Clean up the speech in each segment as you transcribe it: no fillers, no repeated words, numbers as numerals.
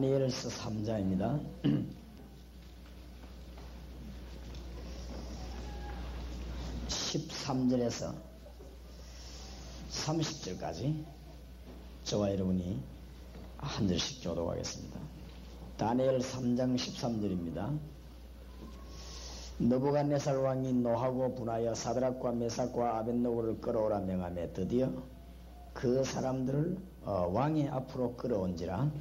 다니엘서 3장입니다. 13절에서 30절까지 저와 여러분이 한 절씩 교독하겠습니다. 다니엘 3장 13절입니다. 느부갓네살 왕이 노하고 분하여 사드락과 메삭과 아벳느고를 끌어오라 명하며 드디어 그 사람들을 왕의 앞으로 끌어온지라.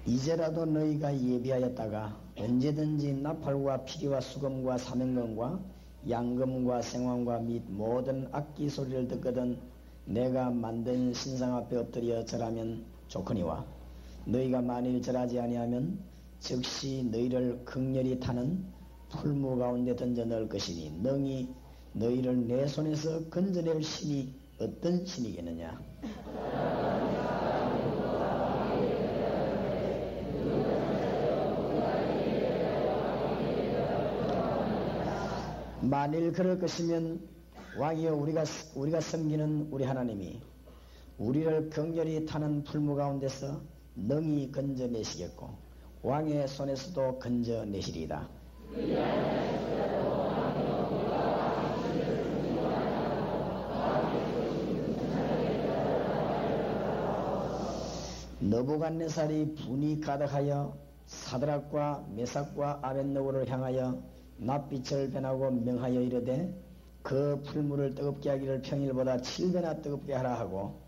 이제라도 너희가 예비하였다가 언제든지 나팔과 피리와 수금과 사명금과 양금과 생황과 및 모든 악기 소리를 듣거든 내가 만든 신상 앞에 엎드려 절하면 좋거니와 너희가 만일 절하지 아니하면 즉시 너희를 극렬히 타는 풀무 가운데 던져 넣을 것이니 능히 너희를 내 손에서 건져낼 신이 어떤 신이겠느냐. 만일 그럴 것이면 왕이여 우리가 섬기는 우리 하나님이 우리를 격렬히 타는 풀무 가운데서 능히 건져내시겠고 왕의 손에서도 건져내시리이다. 느부갓네살이 분이 가득하여 사드락과 메삭과 아벳느고를 향하여 낯빛을 변하고 명하여 이르되 그 풀무를 뜨겁게 하기를 평일보다 7배나 뜨겁게 하라 하고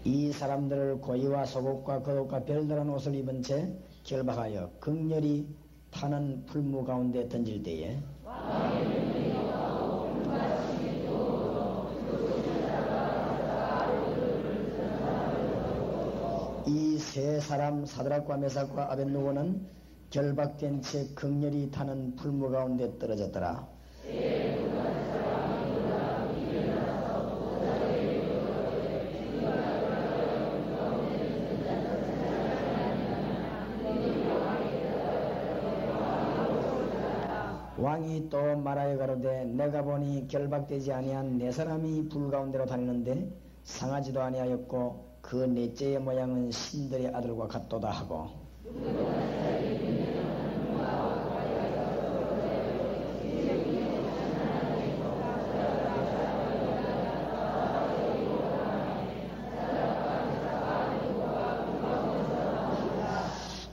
이 사람들을 고의와 속옷과 겉옷과 별다른 옷을 입은 채 결박하여 극렬히 타는 풀무 가운데 던질 때에 이 세 사람 사드락과 메삭과 아벳느고는 결박된 채 극렬히 타는 풀무 가운데 떨어졌더라. 왕이 또 말하여 가로되 내가 보니 결박되지 아니한 네 사람이 불 가운데로 다니는데 상하지도 아니하였고 그 넷째의 모양은 신들의 아들과 같도다 하고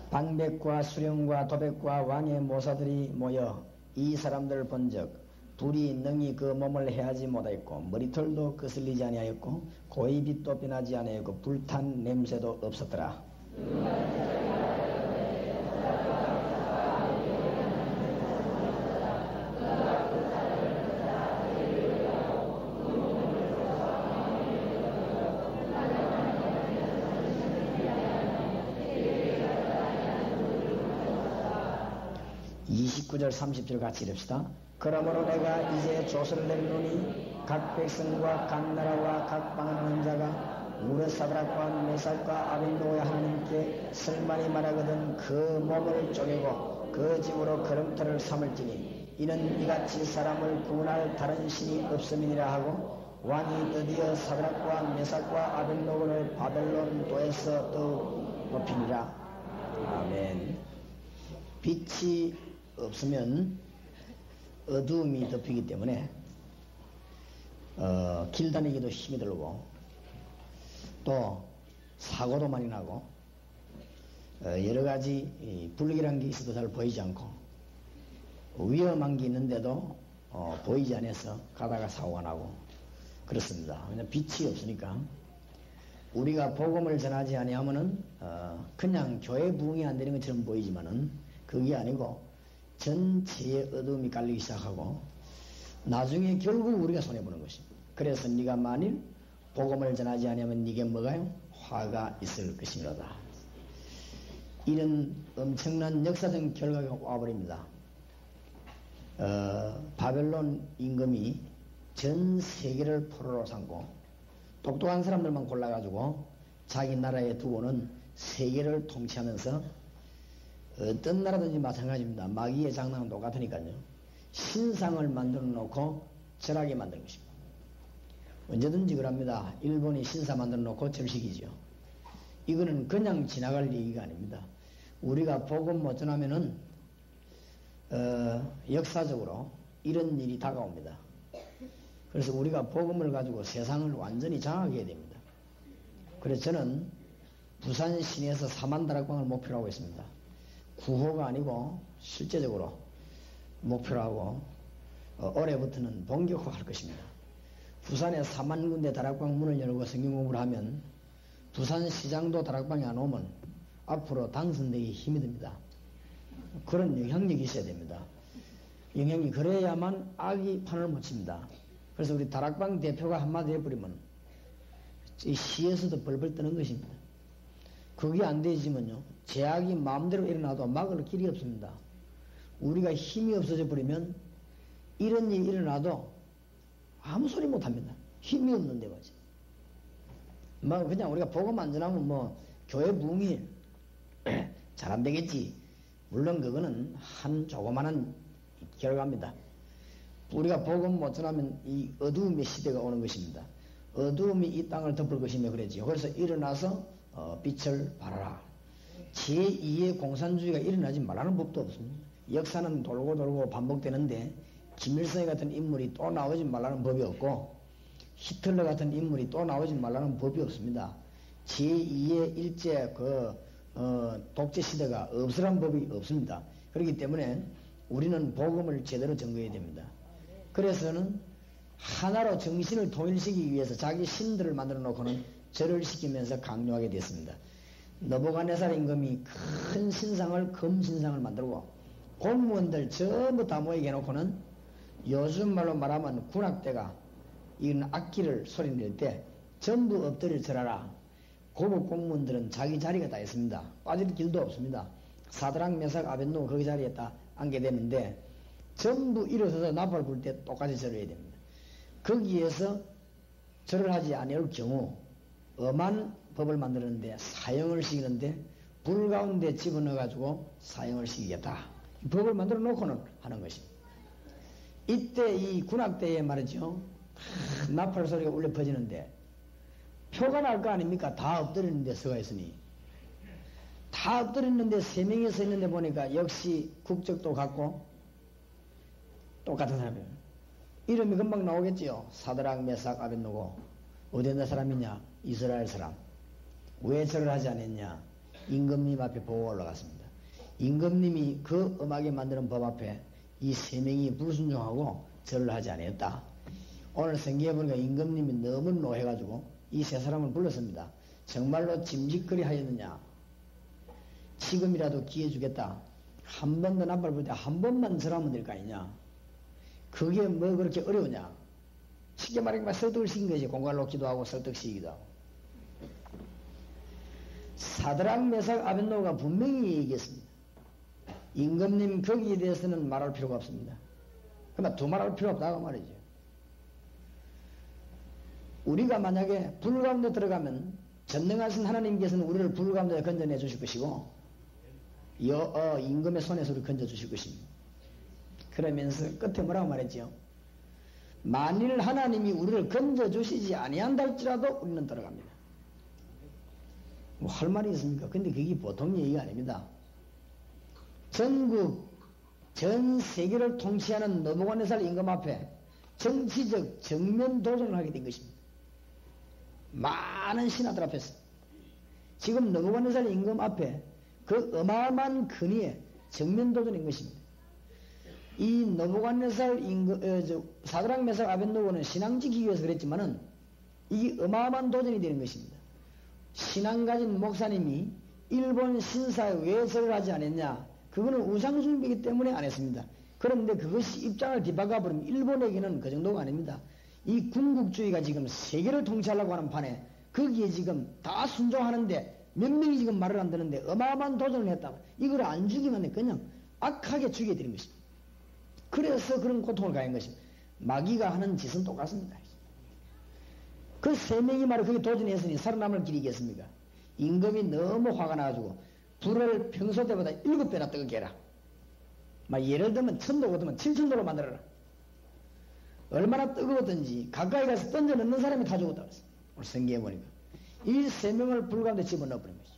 방백과 수령과 도백과 왕의 모사들이 모여 이 사람들을 본즉 둘이 능히 그 몸을 해하지 못하였고 머리털도 거슬리지 아니하였고 고이빛도 변하지 아니하였고 불탄 냄새도 없었더라. (29절) 30절 같이 읽읍시다. 그러므로 내가 이제 조서를 내리노니 각 백성과 각 나라와 각 방언하는 자가 우리 사드락과 메삭과 아벳느고의 하나님께 설만이 말하거든 그 몸을 쪼개고 그 집으로 걸음터를 삼을지니 이는 이같이 사람을 구원할 다른 신이 없음이니라 하고 왕이 드디어 사드락과 메삭과 아벳느고를 바벨론 도에서 더욱 높이니라. 아멘. 빛이 없으면 어두움이 덮이기 때문에 길 다니기도 힘이 들고 또 사고도 많이 나고 여러가지 불길한 게 있어도 잘 보이지 않고 위험한 게 있는데도 보이지 않아서 가다가 사고가 나고 그렇습니다. 왜냐하면 빛이 없으니까 우리가 복음을 전하지 아니하면은 그냥 교회 부흥이 안 되는 것처럼 보이지만은 그게 아니고 전체의 어둠이 깔리기 시작하고 나중에 결국 우리가 손해보는 것입니다. 그래서 네가 만일 복음을 전하지 않으면 네게 뭐가요? 화가 있을 것이로다. 이런 엄청난 역사적 결과가 와버립니다. 바벨론 임금이 전 세계를 포로로 삼고 똑똑한 사람들만 골라가지고 자기 나라에 두고는 세계를 통치하면서 어떤 나라든지 마찬가지입니다. 마귀의 장난은 똑같으니까요. 신상을 만들어 놓고 절하게 만드는 것입니다. 언제든지 그럽니다. 일본이 신사 만들어 놓고 절식이죠. 이거는 그냥 지나갈 얘기가 아닙니다. 우리가 복음 못 전하면은 역사적으로 이런 일이 다가옵니다. 그래서 우리가 복음을 가지고 세상을 완전히 장악해야 됩니다. 그래서 저는 부산 시내에서 4만 다락방을 목표로 하고 있습니다. 구호가 아니고 실제적으로 목표로 하고 올해부터는 본격화할 것입니다. 부산에 4만 군데 다락방 문을 열고 성경 공부를 하면 부산 시장도 다락방에 안 오면 앞으로 당선되기 힘이 듭니다. 그런 영향력이 있어야 됩니다. 영향이 그래야만 악이 판을 못 칩니다. 그래서 우리 다락방 대표가 한마디 해버리면 이 시에서도 벌벌 떠는 것입니다. 그게 안 되지만요, 제약이 마음대로 일어나도 막을 길이 없습니다. 우리가 힘이 없어져 버리면 이런 일이 일어나도 아무 소리 못 합니다. 힘이 없는데 말이지. 뭐 그냥 우리가 복음 안 전하면 뭐 교회 부흥이 잘 안 되겠지. 물론 그거는 한 조그마한 결과입니다. 우리가 복음 못 전하면 이 어두움의 시대가 오는 것입니다. 어두움이 이 땅을 덮을 것이며 그랬지요. 그래서 일어나서 빛을 발하라. 제2의 공산주의가 일어나지 말라는 법도 없습니다. 역사는 돌고 돌고 반복되는데 김일성 같은 인물이 또 나오지 말라는 법이 없고 히틀러 같은 인물이 또 나오지 말라는 법이 없습니다. 제2의 일제 독재 시대가 없으란 법이 없습니다. 그렇기 때문에 우리는 복음을 제대로 전거해야 됩니다. 그래서는 하나로 정신을 통일시키기 위해서 자기 신들을 만들어 놓고는 절을 시키면서 강요하게 됐습니다. 느부갓네살 임금이 큰 신상을 금신상을 만들고 공무원들 전부 다 모이게 해놓고는 요즘 말로 말하면 군악대가 이런 악기를 소리낼 때 전부 엎드려 절하라. 고급 공무원들은 자기 자리가 다 있습니다. 빠질 길도 없습니다. 사드락 메삭 아벳노고 거기 자리에 딱 앉게 되는데 전부 일어서서 나팔 불 때 똑같이 절해야 됩니다. 거기에서 절을 하지 아니할 경우 엄한 법을 만드는데 사형을 시키는데 불 가운데 집어넣어 가지고 사형을 시키겠다. 법을 만들어 놓고는 하는 것입니다. 이때 이 군악대에 말이죠. 나팔 소리가 울려 퍼지는데 표가 날 거 아닙니까? 다 엎드리는데 서가 있으니. 다 엎드리는데 3명이 서 있는데 보니까 역시 국적도 같고 똑같은 사람이에요. 이름이 금방 나오겠지요. 사드락 메삭 아벳노고. 어디 있는 사람이냐? 이스라엘 사람. 왜 절을 하지 않았냐? 임금님 앞에 보고 올라갔습니다. 임금님이 그 엄하게 만드는 법 앞에 이 3명이 불순종하고 절을 하지 않았다. 오늘 성경에 보니까 임금님이 너무 노해가지고 이 3사람을 불렀습니다. 정말로 짐짓거리 하였느냐? 지금이라도 기회 주겠다. 한 번 더 나팔 불 때 한 번만 절하면 될 거 아니냐? 그게 뭐 그렇게 어려우냐? 쉽게 말하면 설득을 시킨 것이 공갈 놓기도 하고 설득시키기도 하고. 사드락 메삭 아벳노고가 분명히 얘기했습니다. 임금님 거기에 대해서는 말할 필요가 없습니다. 그러면 두말할 필요 없다고 말이죠. 우리가 만약에 불 가운데 들어가면 전능하신 하나님께서는 우리를 불 가운데 건져내 주실 것이고 임금의 손에서 우리를 건져 주실 것입니다. 그러면서 끝에 뭐라고 말했죠? 만일 하나님이 우리를 건져 주시지 아니한다 할지라도 우리는 들어갑니다. 뭐 할 말이 있습니까? 근데 그게 보통 얘기가 아닙니다. 전국 전 세계를 통치하는 느부갓네살 임금 앞에 정치적 정면 도전을 하게 된 것입니다. 많은 신하들 앞에서 지금 느부갓네살 임금 앞에 그 어마어마한 근위에 정면 도전인 것입니다. 이 느부갓네살 임금 사드락 메삭 아벳노고는 신앙 지키기 위해서 그랬지만은 이게 어마어마한 도전이 되는 것입니다. 신앙 가진 목사님이 일본 신사에 왜 절을 하지 않았냐? 그거는 우상숭배이기 때문에 안 했습니다. 그런데 그것이 입장을 뒤바꿔버리면 일본에게는 그 정도가 아닙니다. 이 군국주의가 지금 세계를 통치하려고 하는 판에 거기에 지금 다 순종하는데 몇 명이 지금 말을 안 듣는데 어마어마한 도전을 했다. 이걸 안 죽이면 그냥 악하게 죽여드린 것입니다. 그래서 그런 고통을 가한 것입니다. 마귀가 하는 짓은 똑같습니다. 그 세 명이 말이야 거기 도전했으니 살아남을 길이 있겠습니까? 임금이 너무 화가 나가지고 불을 평소 때보다 7배나 뜨겁게 해라. 막 예를 들면 1000도 거두면 7000도로 만들어라. 얼마나 뜨거웠던지 가까이 가서 던져 넣는 사람이 다 죽었다고 했어요. 오늘 성경에 보니까 이 세 명을 불 가운데 집어넣어 버린 거죠.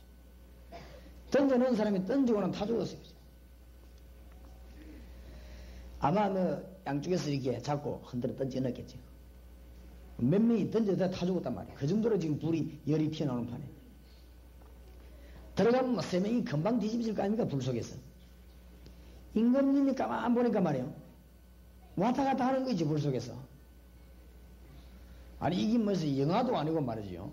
던져 넣은 사람이 던지고는 다 죽었어요. 아마 양쪽에서 이렇게 잡고 흔들어 던져 넣었겠죠. 몇 명이 던져서 다 죽었단 말이에요. 그 정도로 지금 불이 열이 피어나오는 판에 들어가면 세 명이 금방 뒤집어질 거 아닙니까? 불 속에서. 임금님이 가만 보니까 말이에요. 왔다 갔다 하는 거지, 불 속에서. 아니, 이게 무슨 영화도 아니고 말이죠.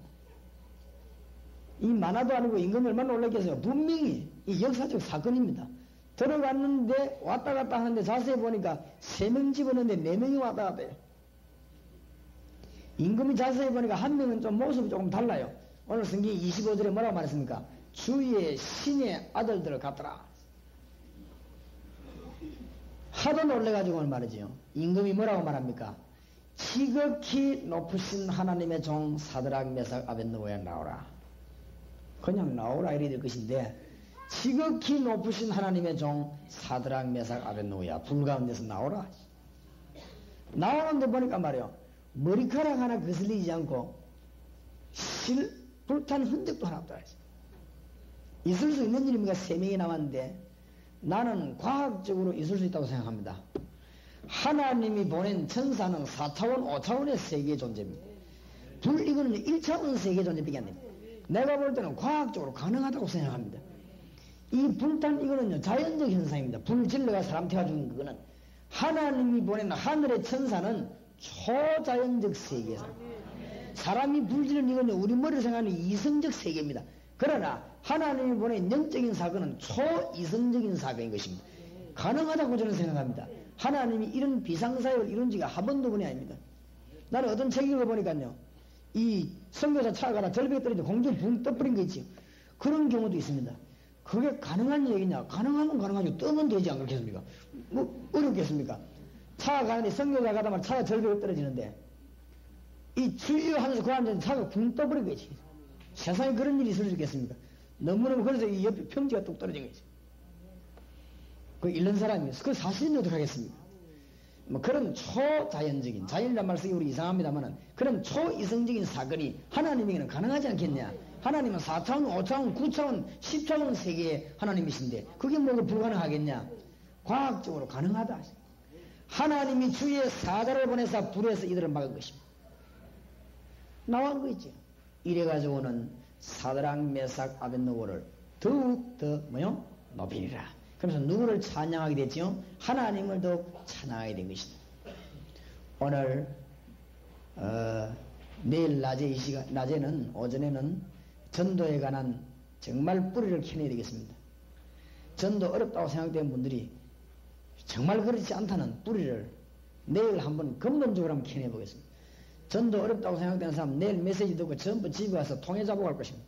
이 만화도 아니고 임금이 얼마나 놀랐겠어요. 분명히 이 역사적 사건입니다. 들어갔는데 왔다 갔다 하는데 자세히 보니까 3명 집어넣는데 4명이 왔다 갔다 해요. 임금이 자세히 보니까 한 명은 좀 모습이 조금 달라요. 오늘 성경 25절에 뭐라고 말했습니까? 주의 신의 아들들을 갖더라. 하도 놀래가지고 말이죠. 임금이 뭐라고 말합니까? 지극히 높으신 하나님의 종 사드락 메삭 아벳느고야 나오라. 그냥 나오라 이래야 될 것인데 지극히 높으신 하나님의 종 사드락 메삭 아벳느고야 불 가운데서 나오라. 나오는데 보니까 말이요. 머리카락 하나 거슬리지 않고 불탄 흔적도 하나 없다. 있을 수 있는 일입니까? 3명이 남았는데 나는 과학적으로 있을 수 있다고 생각합니다. 하나님이 보낸 천사는 4차원, 5차원의 세계의 존재입니다. 불 이거는 1차원 세계의 존재밖에 안 됩니다. 내가 볼 때는 과학적으로 가능하다고 생각합니다. 이 불탄 이거는요 자연적 현상입니다. 불 질러가 사람 태워 죽인 그거는 하나님이 보낸 하늘의 천사는 초자연적 세계에서 사람이 불지른 이거는 우리 머리로 생각하는 이성적 세계입니다. 그러나 하나님이 보낸 영적인 사건은 초이성적인 사건인 것입니다. 가능하다고 저는 생각합니다. 하나님이 이런 비상사역을 이룬 지가 한 번도 번이 아닙니다. 나는 어떤 책 읽어보니까요. 이 선교사 차가라 절벽에 떨어져 공중에 붕 떠버린 거 있지. 그런 경우도 있습니다. 그게 가능한 얘기냐? 가능하면 가능하죠. 뜨면 되지 않겠습니까? 뭐 어렵겠습니까? 차가 가는데 선교사 가다 말이야 차가 절벽에 떨어지는데 이 주유하면서 그 앉아서 차가 붕 떠버린 거지. 세상에 그런 일이 있을 수 있겠습니까? 너무너무 그래서 이 옆에 평지가 뚝 떨어진 거지. 그 잃는 사람이 그 사실은 어떻게 하겠습니까? 뭐 그런 초자연적인 자연이란 말 쓰기 우리 이상합니다만은 그런 초이성적인 사건이 하나님에게는 가능하지 않겠냐? 하나님은 4차원, 5차원, 9차원, 10차원 세계의 하나님이신데 그게 뭐가 불가능하겠냐? 과학적으로 가능하다. 하나님이 주의 사자를 보내서 불에서 이들을 막은 것입니다. 나온 거 있죠. 이래가지고는 사드락 메삭 아벳느고를 더욱 더 뭐요? 높이리라. 그래서 누구를 찬양하게 됐죠? 하나님을 더욱 찬양하게 된 것이다. 오늘 내일 낮에 이 시간 낮에는 오전에는 전도에 관한 정말 뿌리를 캐내야 되겠습니다. 전도 어렵다고 생각되는 분들이 정말 그렇지 않다는 뿌리를 내일 한번 근본적으로 한번 캐내 보겠습니다. 전도 어렵다고 생각되는 사람 내일 메시지 듣고 전부 집에 와서 통해 잡고 갈 것입니다.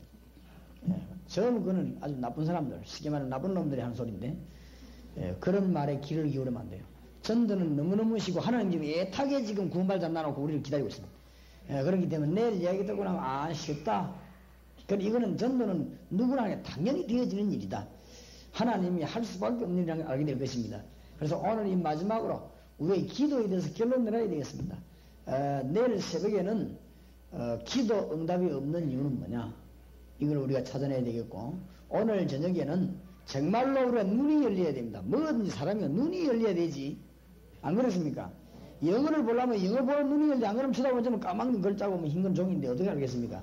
전부 그는 아주 나쁜 사람들, 쉽게 말하면 나쁜 놈들이 하는 소리인데 그런 말에 귀를 기울이면 안 돼요. 전도는 너무너무 쉬고 하나님이 애타게 지금 구원받지 않아놓고 우리를 기다리고 있습니다. 그렇기 때문에 내일 이야기 듣고 나면 쉽다. 그러니까 이거는 전도는 누구나 당연히 되어지는 일이다. 하나님이 할 수밖에 없는 일이라는 걸 알게 될 것입니다. 그래서 오늘 이 마지막으로 우리의 기도에 대해서 결론 내려야 되겠습니다. 내일 새벽에는 기도 응답이 없는 이유는 뭐냐? 이걸 우리가 찾아내야 되겠고 오늘 저녁에는 정말로 우리가 눈이 열려야 됩니다. 뭐든지 사람이 눈이 열려야 되지. 안 그렇습니까? 영어를 보려면 영어 보는 눈이 열려. 안 그러면 쳐다보면 까만 글 짜고 뭐 흰 건 종인데 어떻게 알겠습니까?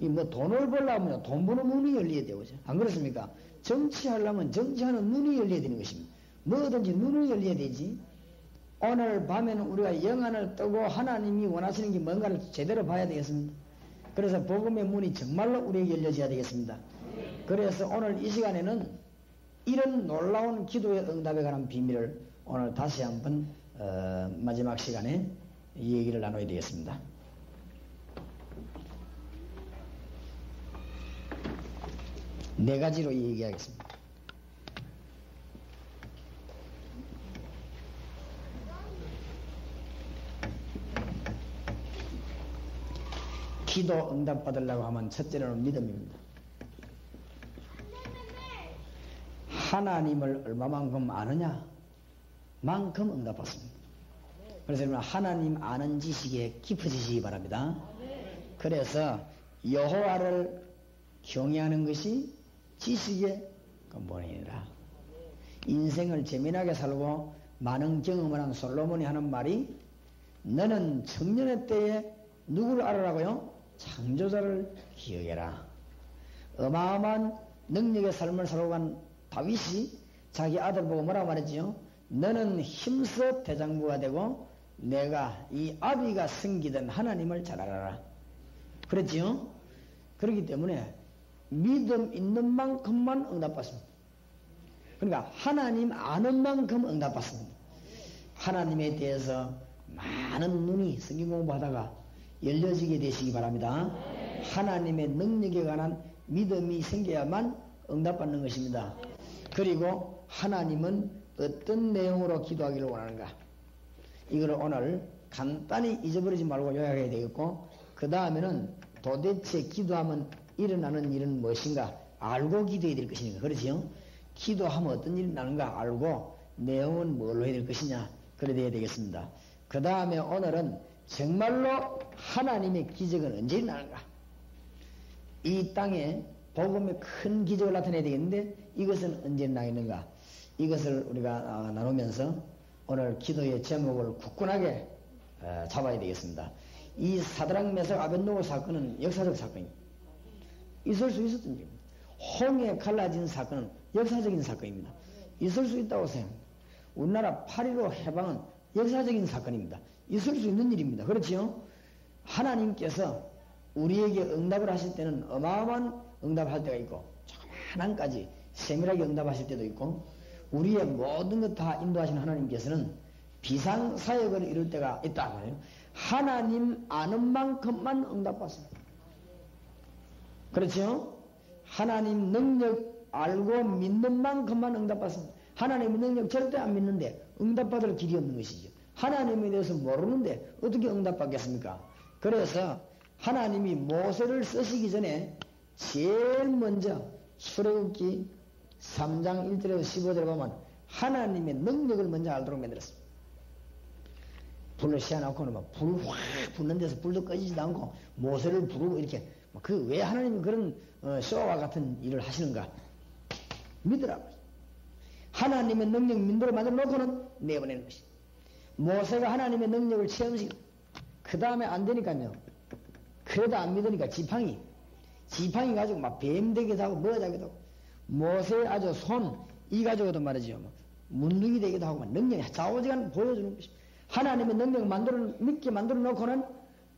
이 뭐 돈을 벌려면 돈 버는 눈이 열려야 되고 안 그렇습니까? 정치하려면 정치하는 눈이 열려야 되는 것입니다. 뭐든지 눈을 열려야 되지. 오늘 밤에는 우리가 영안을 뜨고 하나님이 원하시는 게 뭔가를 제대로 봐야 되겠습니다. 그래서 복음의 문이 정말로 우리에게 열려져야 되겠습니다. 그래서 오늘 이 시간에는 이런 놀라운 기도의 응답에 관한 비밀을 오늘 다시 한번 마지막 시간에 이 얘기를 나눠야 되겠습니다. 네 가지로 얘기하겠습니다. 기도 응답받으려고 하면 첫째로는 믿음입니다. 하나님을 얼마만큼 아느냐 만큼 응답받습니다. 그래서 여러분 하나님 아는 지식에 깊어지시기 바랍니다. 그래서 여호와를 경외하는 것이 지식의 근본이니라. 인생을 재미나게 살고 많은 경험을 한 솔로몬이 하는 말이 너는 청년의 때에 누구를 알아라고요? 창조자를 기억해라. 어마어마한 능력의 삶을 살고 간 다윗이 자기 아들 보고 뭐라고 말했지요? 너는 힘써 대장부가 되고 내가 이 아비가 섬기던 하나님을 잘 알아라. 그랬지요? 그렇기 때문에 믿음 있는 만큼만 응답받습니다. 그러니까 하나님 아는 만큼 응답받습니다. 하나님에 대해서 많은 눈이 성경 공부하다가 열려지게 되시기 바랍니다. 하나님의 능력에 관한 믿음이 생겨야만 응답받는 것입니다. 그리고 하나님은 어떤 내용으로 기도하기를 원하는가? 이걸 오늘 간단히 잊어버리지 말고 요약해야 되겠고, 그 다음에는 도대체 기도하면 일어나는 일은 무엇인가 알고 기도해야 될 것이니까. 그렇지요? 기도하면 어떤 일이 나는가 알고 내용은 뭘로 해야 될 것이냐 그래 돼야 되겠습니다. 그 다음에 오늘은 정말로 하나님의 기적은 언제 일어나는가? 이 땅에 복음의 큰 기적을 나타내야 되겠는데 이것은 언제 일어나겠는가? 이것을 우리가 나누면서 오늘 기도의 제목을 굳건하게 잡아야 되겠습니다. 이 사드락 메삭 아벳노고 사건은 역사적 사건입니다. 있을 수 있었던 일입니다. 홍해 갈라진 사건은 역사적인 사건입니다. 있을 수 있다고 생각합니다. 우리나라 8.15 해방은 역사적인 사건입니다. 있을 수 있는 일입니다. 그렇지요? 하나님께서 우리에게 응답을 하실 때는 어마어마한 응답할 때가 있고 조그만한까지 세밀하게 응답하실 때도 있고 우리의 모든 것 다 인도하시는 하나님께서는 비상사역을 이룰 때가 있다 말이에요. 하나님 아는 만큼만 응답받습니다. 그렇죠? 하나님 능력 알고 믿는 만큼만 응답받습니다. 하나님의 능력 절대 안 믿는데 응답받을 길이 없는 것이죠. 하나님에 대해서 모르는데 어떻게 응답받겠습니까? 그래서 하나님이 모세를 쓰시기 전에 제일 먼저 출애굽기 3장 1절에서 15절에 보면 하나님의 능력을 먼저 알도록 만들었습니다. 불을 씌워놓고는 막 불 확 붙는 데서 불도 꺼지지도 않고 모세를 부르고 이렇게 그 왜 하나님이 그런 쇼와 같은 일을 하시는가 믿으라고. 하나님의 능력 민도를 만들어 놓고는 내보내는 것이. 모세가 하나님의 능력을 체험시키고 그 다음에 안 되니까요. 그래도 안 믿으니까 지팡이 가지고 막 뱀 되기도 하고 뭐 되기도 하고 모세의 아주 손 이 가지고도 말이죠. 문둥이 되기도 하고 능력이 좌우지간 보여주는 것이. 하나님의 능력을 믿게 만들어 놓고는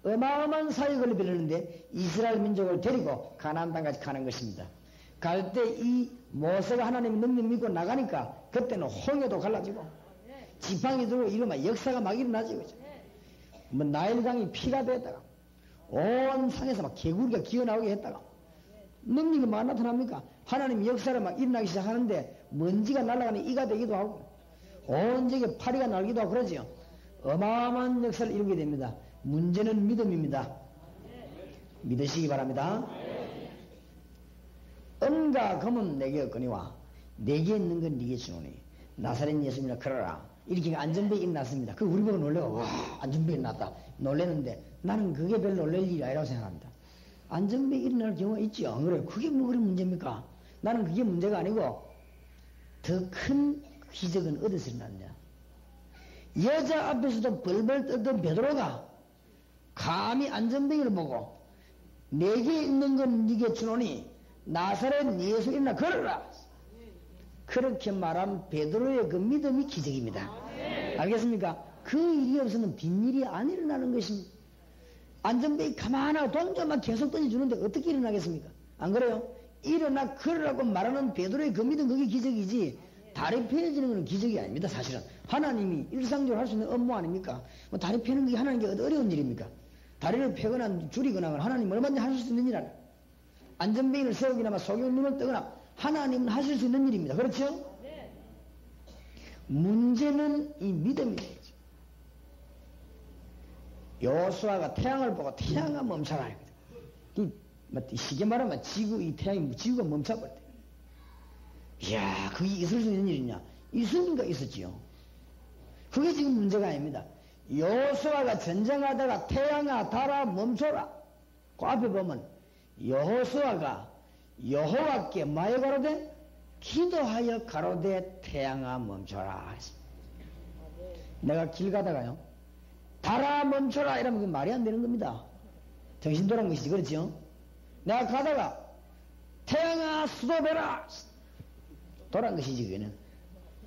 어마어마한 사역을 빌었는데 이스라엘 민족을 데리고 가나안 땅까지 가는 것입니다. 갈 때 이 모세가 하나님의 능력 믿고 나가니까 그때는 홍해도 갈라지고 지팡이 들고 이러면 역사가 막 일어나지. 그죠? 뭐 나일강이 피가 됐다가 온 상에서 막 개구리가 기어나오게 했다가 능력이 막 나타납니까? 하나님 역사를 막 일어나기 시작하는데 먼지가 날아가는 이가 되기도 하고 온 지역에 파리가 날기도 하고 그러지요. 어마어마한 역사를 이루게 됩니다. 문제는 믿음입니다. 믿으시기 바랍니다. 은과 금은 내게 없거니와 내게 있는 건 네게 주노니 나사렛 예수님이라 그러라. 이렇게 안전벨이 일어났습니다. 그 우리 보고 놀래고 와 안전벨이 일어났다 놀래는데 나는 그게 별 놀랄 일이 아니라고 생각합니다. 안전벨이 일어날 경우가 있죠. 안 그래요? 그게 뭐 그런 문제입니까? 나는 그게 문제가 아니고 더 큰 기적은 어디서 일어났냐. 여자 앞에서도 벌벌 떨던 베드로가 감히 안전뱅이를 보고 내게 있는 건 네게 주노니 나사렛 예수 일어나 걸어라. 그렇게 말한 베드로의 그 믿음이 기적입니다. 알겠습니까? 그 일이 없으면 빈일이 안 일어나는 것입니다. 안전뱅이 가만하고 동전만 계속 던져주는데 어떻게 일어나겠습니까? 안 그래요? 일어나 걸으라고 말하는 베드로의 그 믿음 그게 기적이지 다리 펴지는 건 기적이 아닙니다. 사실은 하나님이 일상적으로 할 수 있는 업무 아닙니까? 뭐 다리 펴는 게 하나님께 어려운 일입니까? 다리를 펴거나 줄이거나 하나님 얼마든지 하실 수 있는 일 아니에요. 안전뱅이를 세우기나 소경 눈을 뜨거나 하나님은 하실 수 있는 일입니다. 그렇죠? 네. 문제는 이 믿음이죠. 여호수아가 태양을 보고 태양아 멈춰라. 쉽게 말하면 이 태양이, 지구가 멈춰버렸대. 이야, 그게 있을 수 있는 일이냐? 있으니까 있었지요. 그게 지금 문제가 아닙니다. 여호수아가 전쟁하다가 태양아, 달아, 멈춰라. 그 앞에 보면 여호수아가 여호와께 뭐에 가로되? 기도하여 가로되 태양아 멈춰라. 내가 길 가다가요, 달아 멈춰라 이러면 그 말이 안 되는 겁니다. 정신 돌아온 것이지, 그렇죠? 내가 가다가 태양아 수도배라 돌아온 것이지, 그게는.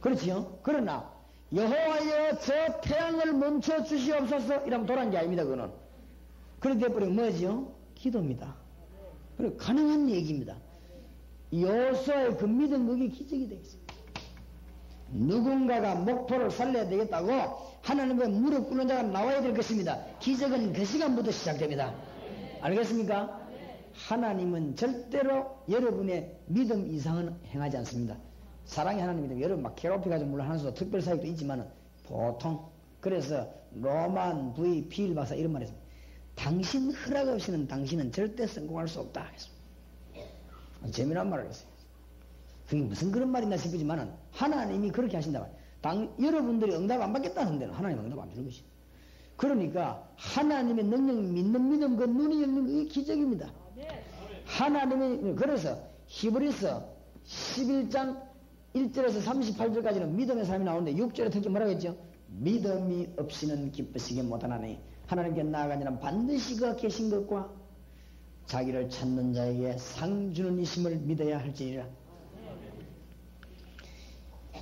그렇지요? 그러나 여호와여 저 태양을 멈춰 주시옵소서 이러면 돌아온 게 아닙니다. 그거는. 그렇게 돼버리면 뭐지요? 기도입니다. 그리고 가능한 얘기입니다. 여호수아의 그 믿음, 그게 기적이 되겠습니다. 누군가가 목표를 살려야 되겠다고 하나님의 무릎 꿇는 자가 나와야 될 것입니다. 기적은 그 시간부터 시작됩니다. 알겠습니까? 하나님은 절대로 여러분의 믿음 이상은 행하지 않습니다. 사랑의 하나님이면 여러분 막 괴롭혀가지고 물론 하나도 특별 사역도 있지만 보통, 그래서 로만 V 비일 박사 이런 말이 있습니다. 당신 허락 없이는 당신은 절대 성공할 수 없다 했습니다. 재미난 말을 했어요. 그게 무슨 그런 말이나 싶지만은 하나님이 그렇게 하신다. 여러분들이 응답 안 받겠다는 데는 하나님 응답 안 주는 것이죠. 그러니까 하나님의 능력 믿는 믿음, 그 눈이 열리는 게 기적입니다. 하나님의, 그래서 히브리서 11장 1절에서 38절까지는 믿음의 삶이 나오는데 6절에 특히 뭐라고 했죠? 믿음이 없이는 기쁘시게 못하나니 하나님께 나아가니는 반드시 그가 계신 것과 자기를 찾는 자에게 상 주는 이심을 믿어야 할지니라.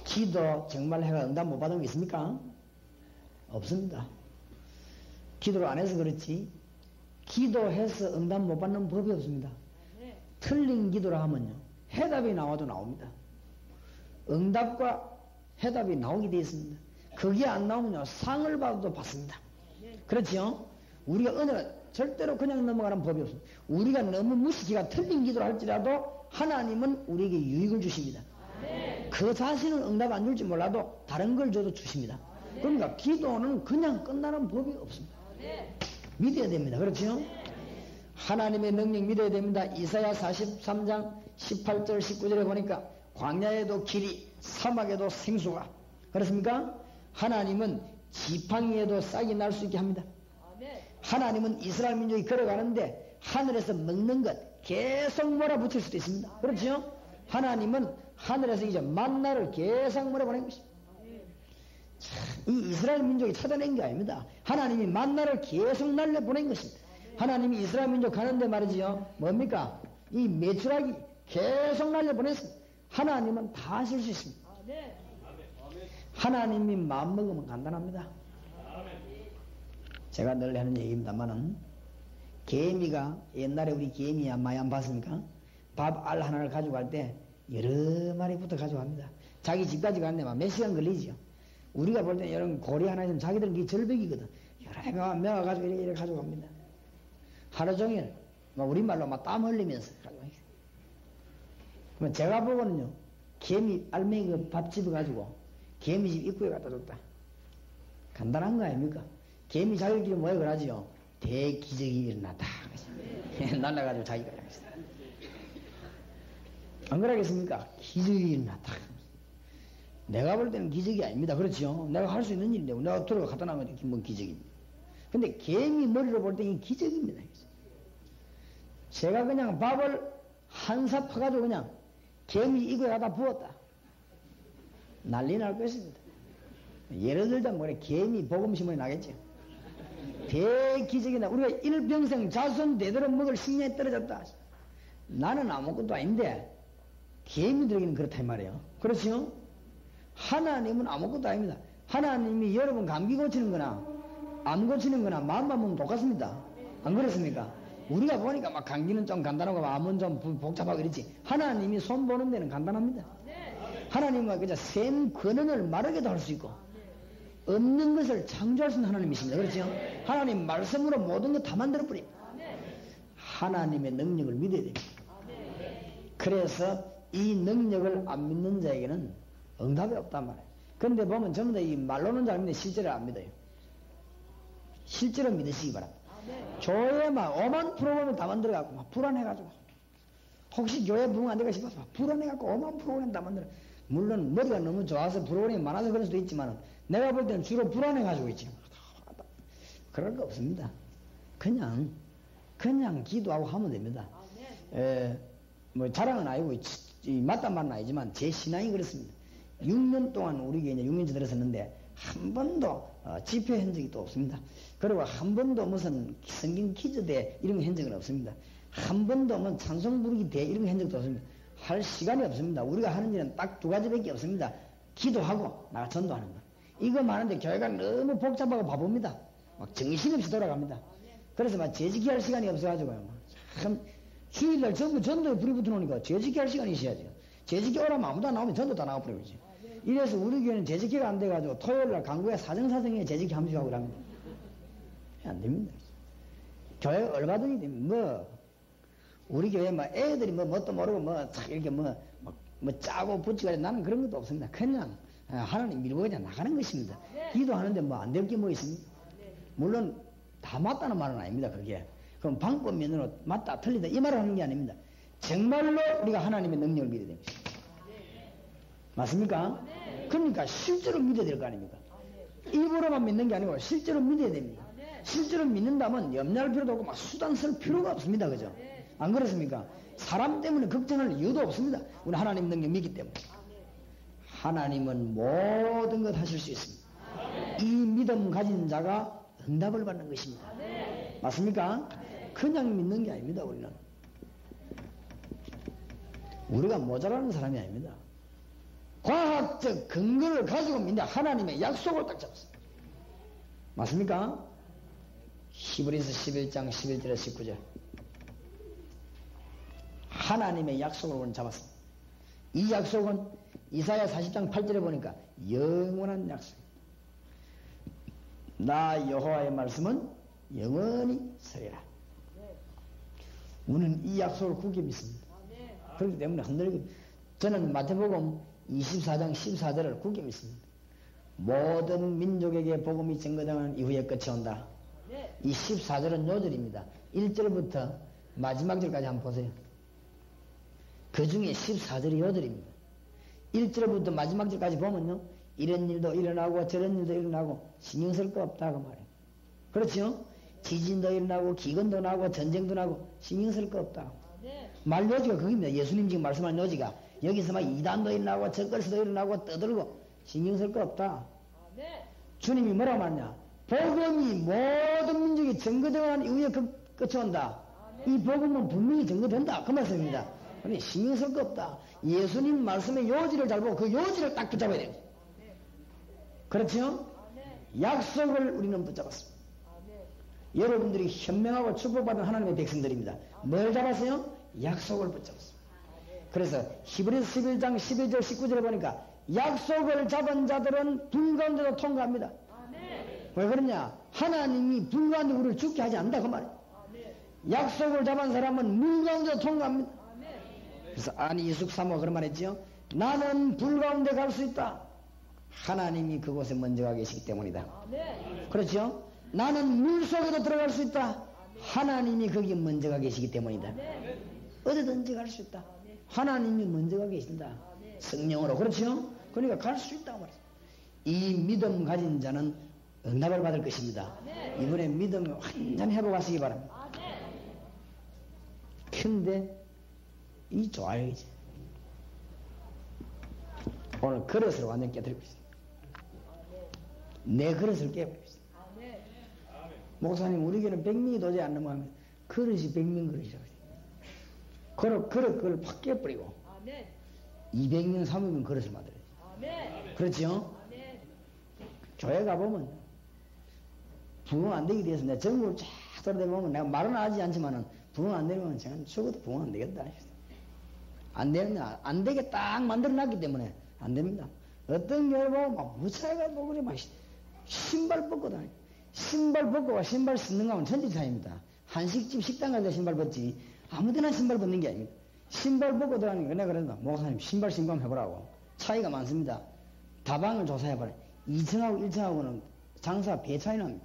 기도 정말 해가 응답 못 받은 게 있습니까? 없습니다. 기도를 안 해서 그렇지 기도해서 응답 못 받는 법이 없습니다. 틀린 기도를 하면요 해답이 나와도 나옵니다. 응답과 해답이 나오게 되어 있습니다. 그게 안 나오면요 상을 받아도 받습니다. 그렇지요? 우리가 은혜가 절대로 그냥 넘어가는 법이 없습니다. 우리가 너무 무식기가 틀린 기도를 할지라도 하나님은 우리에게 유익을 주십니다. 그 자신은 응답 안 줄지 몰라도 다른 걸 줘도 주십니다. 그러니까 기도는 그냥 끝나는 법이 없습니다. 믿어야 됩니다. 그렇죠? 하나님의 능력 믿어야 됩니다. 이사야 43장 18절 19절에 보니까 광야에도 길이, 사막에도 생수가, 그렇습니까? 하나님은 지팡이에도 싹이 날 수 있게 합니다. 하나님은 이스라엘 민족이 걸어가는데 하늘에서 먹는 것 계속 몰아붙일 수도 있습니다. 그렇죠? 하나님은 하늘에서 이제 만나를 계속 몰아보낸 것입니다. 이 이스라엘 민족이 찾아낸 게 아닙니다. 하나님이 만나를 계속 날려보낸 것입니다. 하나님이 이스라엘 민족 가는데 말이지요. 뭡니까? 이 메추라기 계속 날려보냈습니다. 하나님은 다 하실 수 있습니다. 하나님이 마음먹으면 간단합니다. 제가 늘 하는 얘기입니다만은 개미가, 옛날에 우리 개미야 많이 안 봤습니까? 밥 알 하나를 가져갈 때 여러 마리부터 가져갑니다. 자기 집까지 가는데 몇 시간 걸리지요. 우리가 볼 때는 이런 고리 하나 있으면 자기들은 그게 절벽이거든. 여러 명아 가지고 이렇게 가져갑니다. 하루 종일 우리말로 막 땀 흘리면서 가져갑니다. 그러면 제가 보고는요 개미 알맹이 그 밥 집어가지고 개미집 입구에 갖다 줬다. 간단한 거 아닙니까? 개미 자기들끼리 뭐에 그러지요? 대기적이 일어났다. 날라가지고 자기가 하겠습니다. 안 그러겠습니까? 기적이 일어났다. 내가 볼 때는 기적이 아닙니다. 그렇죠? 내가 할 수 있는 일인데 내가 들어가 갖다 놓으면 뭔 기적입니다. 근데 개미 머리로 볼 때 이 기적입니다. 제가 그냥 밥을 한 삽 파가지고 그냥 개미 입구에 갖다 부었다. 난리 날 것입니다. 예를 들자면 뭐래 개미 복음심이 나겠죠. 대기적이나 우리가 일평생 자손 대대로 먹을 식량이 떨어졌다. 나는 아무것도 아닌데 개미들에게는 그렇다 이 말이에요. 그렇죠? 하나님은 아무것도 아닙니다. 하나님이 여러분 감기 고치는 거나 암 고치는 거나 마음만 보면 똑같습니다. 안 그렇습니까? 우리가 보니까 막 감기는 좀 간단하고 암은 좀 복잡하고 그렇지 하나님이 손 보는 데는 간단합니다. 하나님은 그저 센 근원을 마르게도 할 수 있고 없는 것을 창조할 수 있는 하나님이십니다. 그렇죠? 하나님 말씀으로 모든 것 다 만들어버립니다. 하나님의 능력을 믿어야 됩니다. 그래서 이 능력을 안 믿는 자에게는 응답이 없단 말이에요. 그런데 보면 전부 다 이 말로는 잘 믿는데 실제로 안 믿어요. 실제로 믿으시기 바랍니다. 교회 막 오만 프로그램을 다 만들어갖고 막 불안해가지고 혹시 교회 부흥 안 될까 싶어서 막 불안해갖고 오만 프로그램 다 만들어. 물론 머리가 너무 좋아서 프로그램이 많아서 그럴 수도 있지만 내가 볼 때는 주로 불안해가지고 있지. 그럴 거 없습니다. 그냥 기도하고 하면 됩니다. 뭐 자랑은 아니고 맞단 말은 아니지만 제 신앙이 그렇습니다. 6년 동안 우리 교회 이제 6년째 들었었는데 한 번도 집회한 적이 또 없습니다. 그리고 한 번도 무슨 성경 퀴즈대 이런 거 한 적은 없습니다. 한 번도 뭐 찬송 부르기 대 이런 거 한 적도 없습니다. 할 시간이 없습니다. 우리가 하는 일은 딱 두 가지밖에 없습니다. 기도하고 나가 전도하는 거. 이거 많은데 교회가 너무 복잡하고 바쁩니다. 막 정신없이 돌아갑니다. 그래서 막 재직기 할 시간이 없어가지고요. 참 주일날 전부 전도에 불이 붙어놓으니까 재직기 할 시간이 있어야죠. 재직기 오라면 아무도 안 나오면 전도 다 나와버리지. 이래서 우리 교회는 재직기가 안 돼가지고 토요일날 강구에 사정사정에 재직기 함수하고 그럽니다. 안 됩니다. 교회가 얼마든지 됩니다. 뭐 우리 교회 뭐 애들이 뭣도 모르고 이렇게 짜고 붙이고 나는 그런 것도 없습니다. 그냥 하나님 밀고 그냥 나가는 것입니다. 기도하는데 뭐 안 될 게 뭐 있습니까? 물론 다 맞다는 말은 아닙니다. 그게 그럼 방법면으로 맞다 틀리다 이 말을 하는 게 아닙니다. 정말로 우리가 하나님의 능력을 믿어야 됩니다. 맞습니까? 그러니까 실제로 믿어야 될 거 아닙니까? 입으로만 믿는 게 아니고 실제로 믿어야 됩니다. 실제로 믿는다면 염려할 필요도 없고 막 수단 쓸 필요가 없습니다. 그죠? 안 그렇습니까? 사람 때문에 걱정할 이유도 없습니다. 우리 하나님 능력 믿기 때문에. 하나님은 모든 것 하실 수 있습니다. 이 믿음 가진 자가 응답을 받는 것입니다. 맞습니까? 그냥 믿는 게 아닙니다. 우리가 모자라는 사람이 아닙니다. 과학적 근거를 가지고 믿는다. 하나님의 약속을 딱 잡았습니다. 맞습니까? 히브리서 11장 11절에 19절 하나님의 약속을 오늘 잡았습니다. 이 약속은 이사야 40장 8절에 보니까 영원한 약속입니다. 나 여호와의 말씀은 영원히 서리라. 우리는 이 약속을 굳게 믿습니다. 그렇기 때문에 흔들리고 저는 마태복음 24장 14절을 굳게 믿습니다. 모든 민족에게 복음이 증거되는 이후에 끝이 온다. 이 14절은 요절입니다. 1절부터 마지막 절까지 한번 보세요. 그 중에 14절이 요절입니다. 1절부터 마지막 절까지 보면요. 이런 일도 일어나고 저런 일도 일어나고 신경 쓸 거 없다 그 말이에요. 그렇죠? 지진도 일어나고 기근도 나고 전쟁도 나고 신경 쓸 거 없다. 말 요지가 그겁니다. 예수님 지금 말씀한 요지가 여기서 막 이단도 일어나고 적글수도 일어나고 떠들고 신경 쓸 거 없다. 주님이 뭐라고 말하냐? 복음이 모든 민족이 증거되는 이후에 끝이 온다. 이 복음은 분명히 증거된다. 그 말씀입니다. 그러니 신경 쓸 거 없다. 예수님 말씀의 요지를 잘 보고 그 요지를 딱 붙잡아야 됩니다. 그렇죠? 약속을 우리는 붙잡았습니다. 여러분들이 현명하고 축복받은 하나님의 백성들입니다. 뭘 잡았어요? 약속을 붙잡았습니다. 그래서 히브리서 11장 12절 19절에 보니까 약속을 잡은 자들은 불 가운데도 통과합니다. 왜 그러냐? 하나님이 불 가운데 우리를 죽게 하지 않는다 그 말이에요. 약속을 잡은 사람은 물 가운데도 통과합니다. 그래서 아니 이숙 사모가 그런 말 했죠. 나는 불 가운데 갈 수 있다. 하나님이 그곳에 먼저 가 계시기 때문이다. 그렇죠? 나는 물 속에도 들어갈 수 있다. 하나님이 거기 먼저 가 계시기 때문이다. 어디든지 갈 수 있다. 하나님이 먼저 가 계신다. 성령으로. 그렇죠? 그러니까 갈 수 있다고 말이죠. 이 믿음 가진 자는 응답을 받을 것입니다. 이번에 믿음을 완전히 회복하시기 바랍니다. 근데 이 좋아요 이제 오늘 그릇을 완전히 깨뜨리고 있습니다. 내 그릇을 깨버리고 있습니다. 목사님 우리 교회는 100명이 도저히 안 넘어가면 그릇이 100명 그릇이라고 해요. 그걸 확 깨버리고 200명 300명 그릇을 만들어야지. 그렇죠? 교회 가보면 부흥 안 되게 돼서 내가 전국을 쫙 돌아다니면 내가 말은 하지 않지만은 부흥 안 되면 제가 죽어도 부흥 안 되겠다. 안 되게 딱 만들어놨기 때문에 안 됩니다. 어떤 교회 보면 막 무차이가 뭐 그래 막 신발 벗고 다니. 신발 벗고가 신발 신는 거하고는 천지 차이입니다. 한식집 식당 가서 신발 벗지 아무데나 신발 벗는 게 아닙니다. 신발 벗고 다니니까 내가 그랬다. 목사님 신발 신고 한번 해보라고. 차이가 많습니다. 다방을 조사해봐라. 2층하고 1층하고는 장사 배 차이 납니다.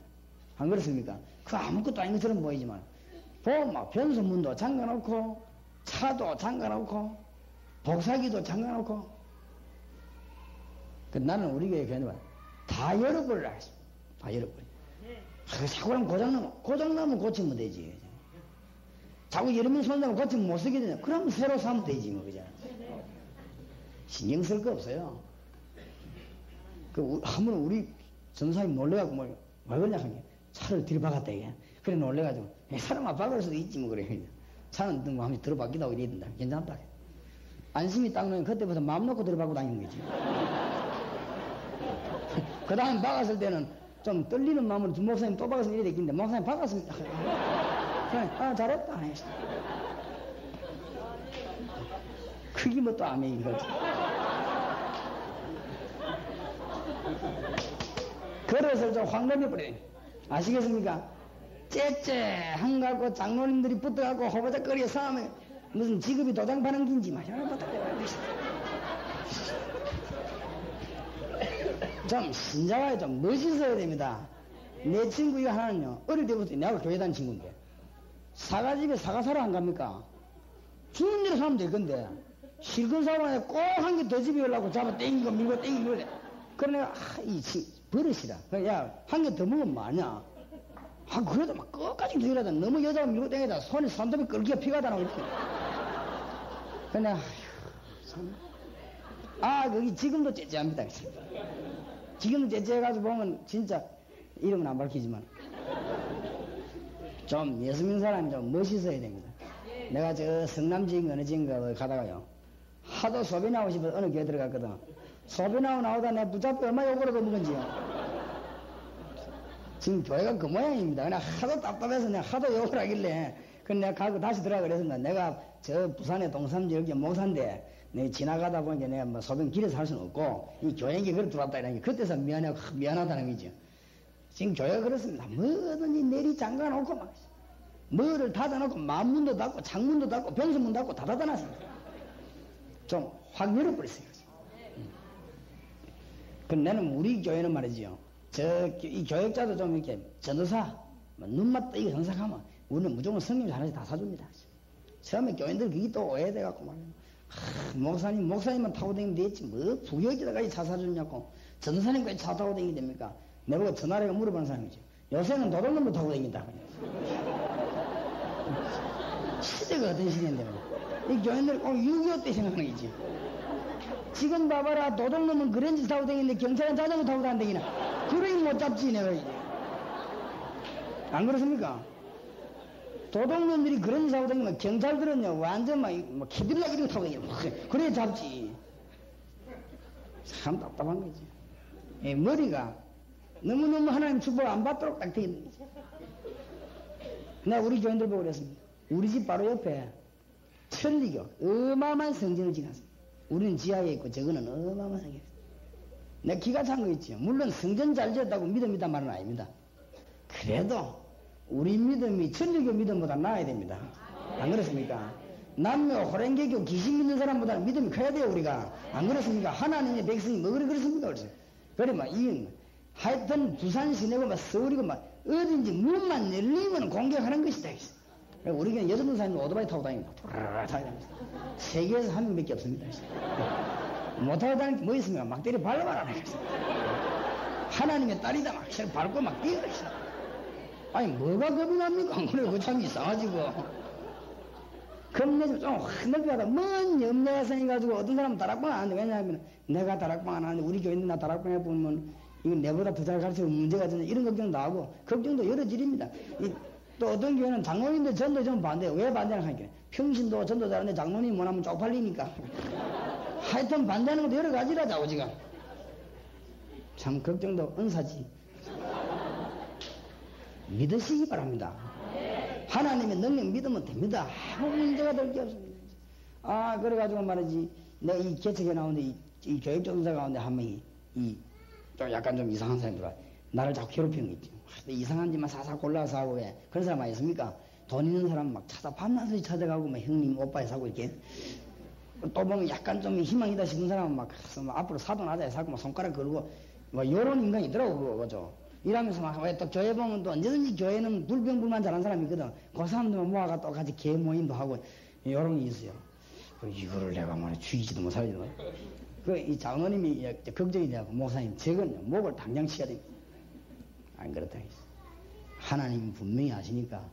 안 그렇습니까? 그 아무것도 아닌 것처럼 보이지만, 보면 막 변소문도 잠가놓고, 차도 잠가놓고, 복사기도 잠가놓고, 나는 우리 교회 교인들 다 열어버리라 했어. 다 열어버려. 자꾸 그러면 고장나면 고치면 되지. 자꾸 여러분 손잡고 고치면 못 쓰게 되냐. 그럼 새로 사면 되지, 뭐, 그죠? 신경 쓸 거 없어요. 한번 우리 전사님 놀래가지고 왜 그러냐 하니 차를 들이박았다, 이게. 그래, 놀래가지고. 사람아 박을 수도 있지, 뭐, 그래. 차는 뭐, 한번 들어박기도 이래야 된다. 괜찮다. 안심이 딱 나면 그때부터 마음 놓고 들어박고 다니는 거지. 그 다음 박았을 때는 좀 떨리는 마음으로 목사님 또 박았으면 이래 됐긴데, 목사님 박았으면, 그래, 잘했다. 그게 뭐 또 아멘인 거지. 그래서 좀 확 넘겨버려요. 아시겠습니까? 째째한 갖고 장로님들이 붙어갖고 호바닥거리에 싸우면 무슨 직업이 도장 파는 긴지 마셔라. 좀 신자와에 좀 멋있어야 됩니다. 내 친구 이거 하나는요, 어릴 때부터 내가 교회 다닌 친구인데, 사과집에 사과 사러 안 갑니까? 주는 대로 사면 될 건데, 실컷 사과에 꼭 한 개 더 집에 오려고 잡아 땡기고 밀고 땡기고 그래. 그래 내가, 버릇이라. 야, 한 개 더 먹으면 뭐하냐? 그래도 막 끝까지 들이라다 너무 여자가 밀고 땡기다 손에 손톱이 끓기가 피가 다 나고 이렇게. 그래 내가, 거기 지금도 째째합니다. 지금 째째해가지고 보면 진짜 이름은 안 밝히지만 좀 예수민 사람이 좀 멋있어야 됩니다. 내가 저 성남지인가 어느 지인가 가다가요, 하도 소변 나오고 싶어서 어느 교회 들어갔거든. 소변 나오다 내가 붙잡고 얼마나 욕을 얻은 건지요. 지금 교회가 그 모양입니다. 그냥 하도 답답해서 내가 하도 욕을 하길래 그래 내가 가고 다시 들어가 그래서 내가 저 부산의 동삼지 여기 목사인데 내가 지나가다 보니까 내가 뭐 소변 길에서 할 수는 없고 이 교회에 그래 들어왔다 이러니까 그때서 미안하다는 거죠. 지금 교회가 그렇습니다. 뭐든지 내리 잠가놓고 막 뭐를 닫아놓고 만문도 닫고 창문도 닫고 병수문 닫고 다 닫아놨습니다. 좀 확 열어버렸어요. 그럼 나는 우리 교회는 말이지요, 이 교역자도 좀 이렇게 전도사 눈만 뜨이고 정상하면 우리는 무조건 성님 하나씩 다 사줍니다. 처음에 교인들 그게 또 오해돼갖고 말이에요. 목사님만 타고 다니면 되겠지 뭐 부교역자까지 차 사주냐고 전도사님까지 차 타고 다니게 됩니까? 내보고 전화래가 물어보는 사람이지. 요새는 도둑놈도 타고 다닌다. 시대가 어떤 시대인데 이 교인들 꼭 6.25 때 생각하는 거지. 지금 봐봐라, 도둑놈은 그런 짓 타고 다니는데 경찰은 자전거 타고 다니나. 그러니 못 잡지 내가 이제. 안 그렇습니까? 도둑놈들이 그런 짓 하고 다니면 경찰들은요 완전 막 키들락 이런 거 타고 다니고 그래 잡지. 참 답답한 거지. 머리가 너무너무 하나님 축복 안 받도록 딱 되어 있는 거지. 내가 우리 교인들 보고 그랬습니다. 우리 집 바로 옆에 천리교 어마어마한 성전을 지났습니다. 우리는 지하에 있고 저거는 어마어마한 성전이었어요. 내가 기가 찬 거 있지요. 물론 성전 잘 지었다고 믿음이다 말은 아닙니다. 그래도 우리 믿음이 천리교 믿음보다 나아야 됩니다. 안 그렇습니까? 남묘 호랭개교 귀신 믿는 사람보다는 믿음이 커야 돼요 우리가. 안 그렇습니까? 하나님의 백성이 뭐 그렇습니까? 그래서 그래 하여튼 부산 시내고 막 서울이고 막 어딘지 문만 열리면 공격하는 것이다. 우리 교회는 여섯 사람이 오토바이 타고 다닙니다. 세계에서 한 명밖에 없습니다. 못 타고 다니는 게 뭐 있습니까? 막 때려 밟아라. 하나님의 딸이다. 막 밟고 막 뛰어라. 아니 뭐가 겁이 납니까? 그래 그 참 이상하지고. 겁내서 좀 확 넓혀가다 먼 염려야성이 가지고 어떤 사람은 다락방 안 하는데 왜냐하면 내가 다락방 안 하는데 우리 교인들 나 다락방 해보면 이건 내보다 더 잘 가르치고 문제가 되는 이런 걱정도 하고 걱정도 여러 질입니다. 또 어떤 교회는 장로님들 전도 좀 반대해요. 왜 반대를 하니까 평신도 전도 잘하는데 장로님 못하면 쪽팔리니까. 하여튼 반대하는 것도 여러 가지라 자오지가. 참 걱정도 은사지. 믿으시기 바랍니다. 하나님의 능력 믿으면 됩니다. 아무 문제가 될 게 없습니다. 그래가지고 말이지 내가 이 개척에 나오는데 이 교육전사 가운데 한 명이 좀 약간 좀 이상한 사람이 들어와 나를 자꾸 괴롭히는 거 있지. 이상한 짓만 사사 골라서 하고 왜 그런 사람 많이 있습니까? 돈 있는 사람 막 밤낮에 찾아가고 막 형님 오빠에 사고 이렇게 또 보면 약간 좀 희망이다 싶은 사람은 막 앞으로 사돈 하자에 사고 막 손가락 걸고 뭐 요런 인간이 있더라고 그거죠. 이러면서 막, 왜 또 교회 보면 또 언제든지 교회는 불평불만 잘하는 사람이 있거든. 그 사람들만 모아가 또 같이 개 모임도 하고, 이런 게 있어요. 이거를 내가 말해 죽이지도 못하지도 이 장로님이 걱정이 되고, 목사님, 저건 목을 당장 치야 됩니다. 안 그렇다. 하나님이 분명히 아시니까,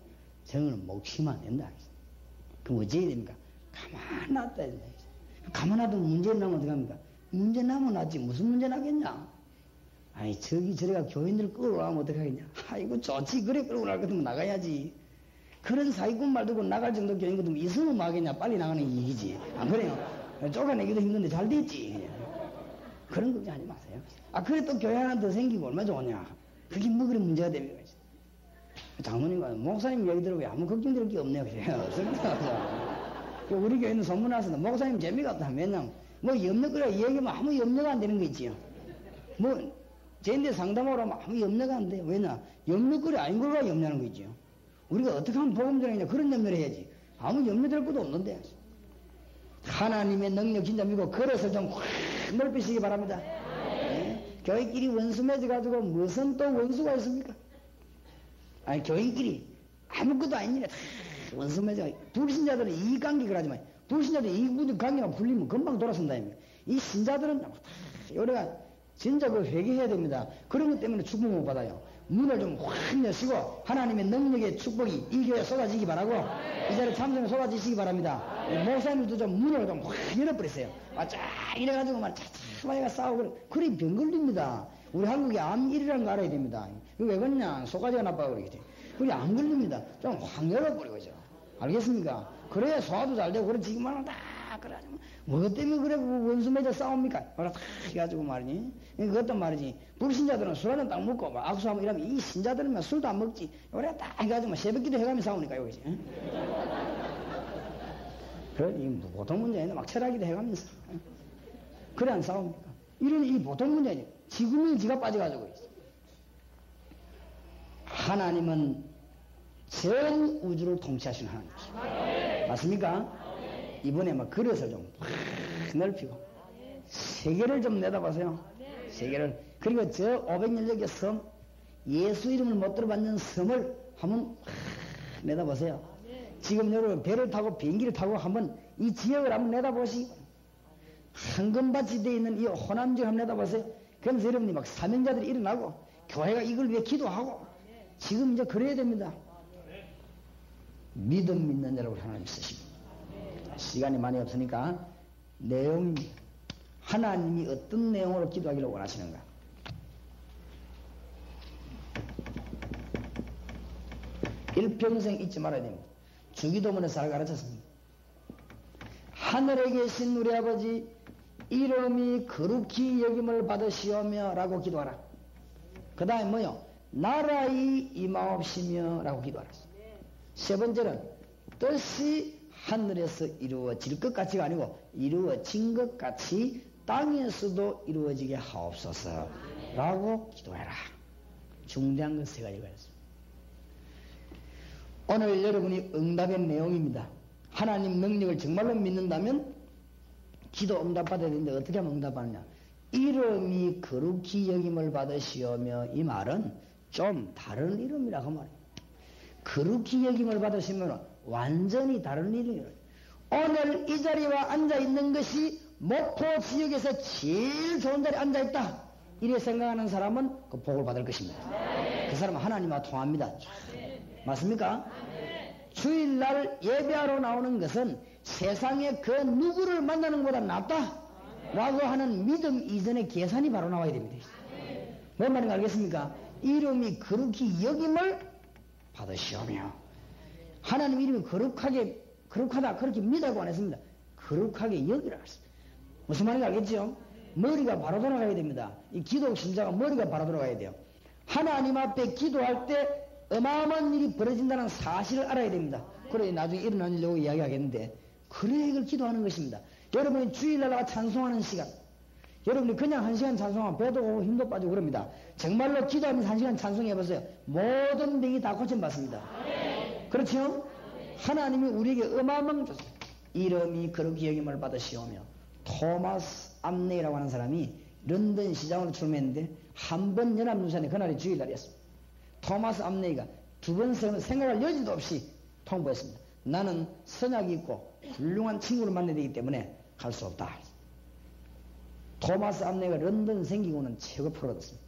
저거는 목 치면 안 된다. 그럼 어찌해야 됩니까? 가만 놔둬야 된다. 가만 놔두면 문제 나면 어떡합니까? 문제 나면 낫지. 무슨 문제 나겠냐? 아니, 저래가 교인들 끌어오라면 어떡하겠냐? 아이고, 좋지. 그래, 끌어오라 같으면 나가야지. 그런 사기꾼 말 듣고 나갈 정도 교인 같으면 있으면 뭐 하겠냐? 빨리 나가는 게 이기지. 안 그래요? 쫓아내기도 힘든데 잘 됐지. 그런 걱정하지 마세요. 그래 또 교회 하나 더 생기고 얼마나 좋으냐? 그게 뭐 그런 문제가 됩니까? 장모님과 목사님 얘기 들으면 아무 걱정될 게 없네요. 그래요. 우리 교회는 소문 나서 목사님 재미가 없다. 맨날 뭐 염려거리가 얘기하면 아무 염려가 안 되는 거 있지요. 뭐 쟤인데 상담하러 하면 아무 염려가 안 돼. 왜냐? 염려거리 아닌 걸로 염려하는 거 있지요. 우리가 어떻게 하면 복음 전하냐 그런 염려를 해야지. 아무 염려될 것도 없는데. 하나님의 능력 진짜 믿고 그릇을 좀 확 넓히시기 바랍니다. 네? 교회끼리 원수 맺어가지고 무슨 또 원수가 있습니까? 아니 교인끼리 아무것도 아닙니다. 다 원수 맺어. 불신자들은 이익관계를 하지만 불신자들 이익관계가 풀리면 금방 돌아선다. 이 신자들은 다 우리가 진짜 그 회개해야 됩니다. 그런 것 때문에 축복 못 받아요. 문을 좀 확 여시고 하나님의 능력의 축복이 이 교회에 쏟아지기 바라고 이 자리에 참선에 쏟아지시기 바랍니다. 목사님들도 좀 문을 좀 확 열어버렸어요. 쫙 이래가지고 막 차차마이가 싸우고 그래 병 걸립니다. 우리 한국에 암 1위라는 거 알아야 됩니다. 이거 왜 그러냐? 속가지가 나빠서 그러겠지. 그게 안 걸립니다. 좀 확 열어버리고죠. 알겠습니까? 그래야 소화도 잘 되고, 그래, 지금은 다, 그래가지고, 뭐 때문에 그래, 원수 맺어 싸웁니까? 그래, 다 해가지고 말이지. 그것도 말이지. 불신자들은 술 한잔 딱 먹고, 막 악수하면 이러면, 이 신자들은 술도 안 먹지. 그래, 딱 해가지고, 새벽기도 해가며 싸우니까, 여기지. 그래, 이 보통 문제 아닌데, 막 철학기도 해가면서. 그래, 안 싸웁니까? 이런, 이 보통 문제 아니에요. 지금은 지가 빠져가지고 있어. 하나님은 전 우주를 통치하시는 하나님이시죠. 맞습니까? 이번에 막 그릇을 좀 확 넓히고 세계를 좀 내다보세요. 세계를. 그리고 저 500년적의 섬, 예수 이름을 못 들어봤는 섬을 한번 확 내다보세요. 지금 여러분 배를 타고 비행기를 타고 한번 이 지역을 한번 내다보시고 황금밭이 되어 있는 이 호남 지역을 한번 내다보세요. 그러면서 여러분이 막 사명자들이 일어나고 교회가 이걸 위해 기도하고 지금 이제 그래야 됩니다. 믿음 믿는 여러분 하나님 쓰십니다. 시간이 많이 없으니까 내용입니다. 하나님이 어떤 내용으로 기도하기를 원하시는가? 일평생 잊지 말아야 됩니다. 주기도문에서 잘 가르쳤습니다. 하늘에 계신 우리 아버지 이름이 거룩히 여김을 받으시오며 라고 기도하라. 그 다음에 뭐요? 나라의 임하옵시며 라고 기도하라. 세 번째는 뜻이 하늘에서 이루어질 것 같이가 아니고 이루어진 것 같이 땅에서도 이루어지게 하옵소서 라고 기도해라. 중대한 것 세 가지가 있습니다. 오늘 여러분이 응답의 내용입니다. 하나님 능력을 정말로 믿는다면 기도 응답받아야 되는데 어떻게 하면 응답하느냐? 이름이 거룩히 여김을 받으시오며 이 말은 좀 다른 이름이라고 말해요. 거룩히 여김을 받으시면 완전히 다른 이름이에요. 오늘 이 자리와 앉아있는 것이 목포 지역에서 제일 좋은 자리에 앉아있다. 이래 생각하는 사람은 그 복을 받을 것입니다. 그 사람은 하나님과 통합니다. 맞습니까? 주일날 예배하러 나오는 것은 세상에 그 누구를 만나는 것보다 낫다 라고 하는 믿음 이전의 계산이 바로 나와야 됩니다. 뭔 말인지 알겠습니까? 이름이 거룩히 여김을 받으시오며 하나님 이름이 거룩하다 그렇게 믿으라고 안 했습니다. 거룩하게 여기라 했습니다. 무슨 말인지 알겠죠? 머리가 바로 돌아가야 됩니다. 이 기도 신자가 머리가 바로 돌아가야 돼요. 하나님 앞에 기도할 때 어마어마한 일이 벌어진다는 사실을 알아야 됩니다. 그래 나중에 일어나려고 이야기하겠는데 그래 이걸 기도하는 것입니다. 여러분이 주일날 찬송하는 시간, 여러분이 그냥 1시간 찬송하면 배도 오고 힘도 빠지고 그럽니다. 정말로 기도하면서 1시간 찬송해보세요. 모든 병이 다 고침받습니다. 그렇죠? 하나님이 우리에게 어마어마한 이름이 거룩히 여김을 받으시오며 토마스 암네이라고 하는 사람이 런던 시장으로 출마했는데 한 번 연합유산에 그날이 주일날이었습니다. 토마스 암네이가 두 번 생각할 여지도 없이 통보했습니다. 나는 선약이 있고 훌륭한 친구를 만나야 되기 때문에 갈 수 없다. 토마스 암네이가 런던 생기고는 최고 표를 얻었습니다.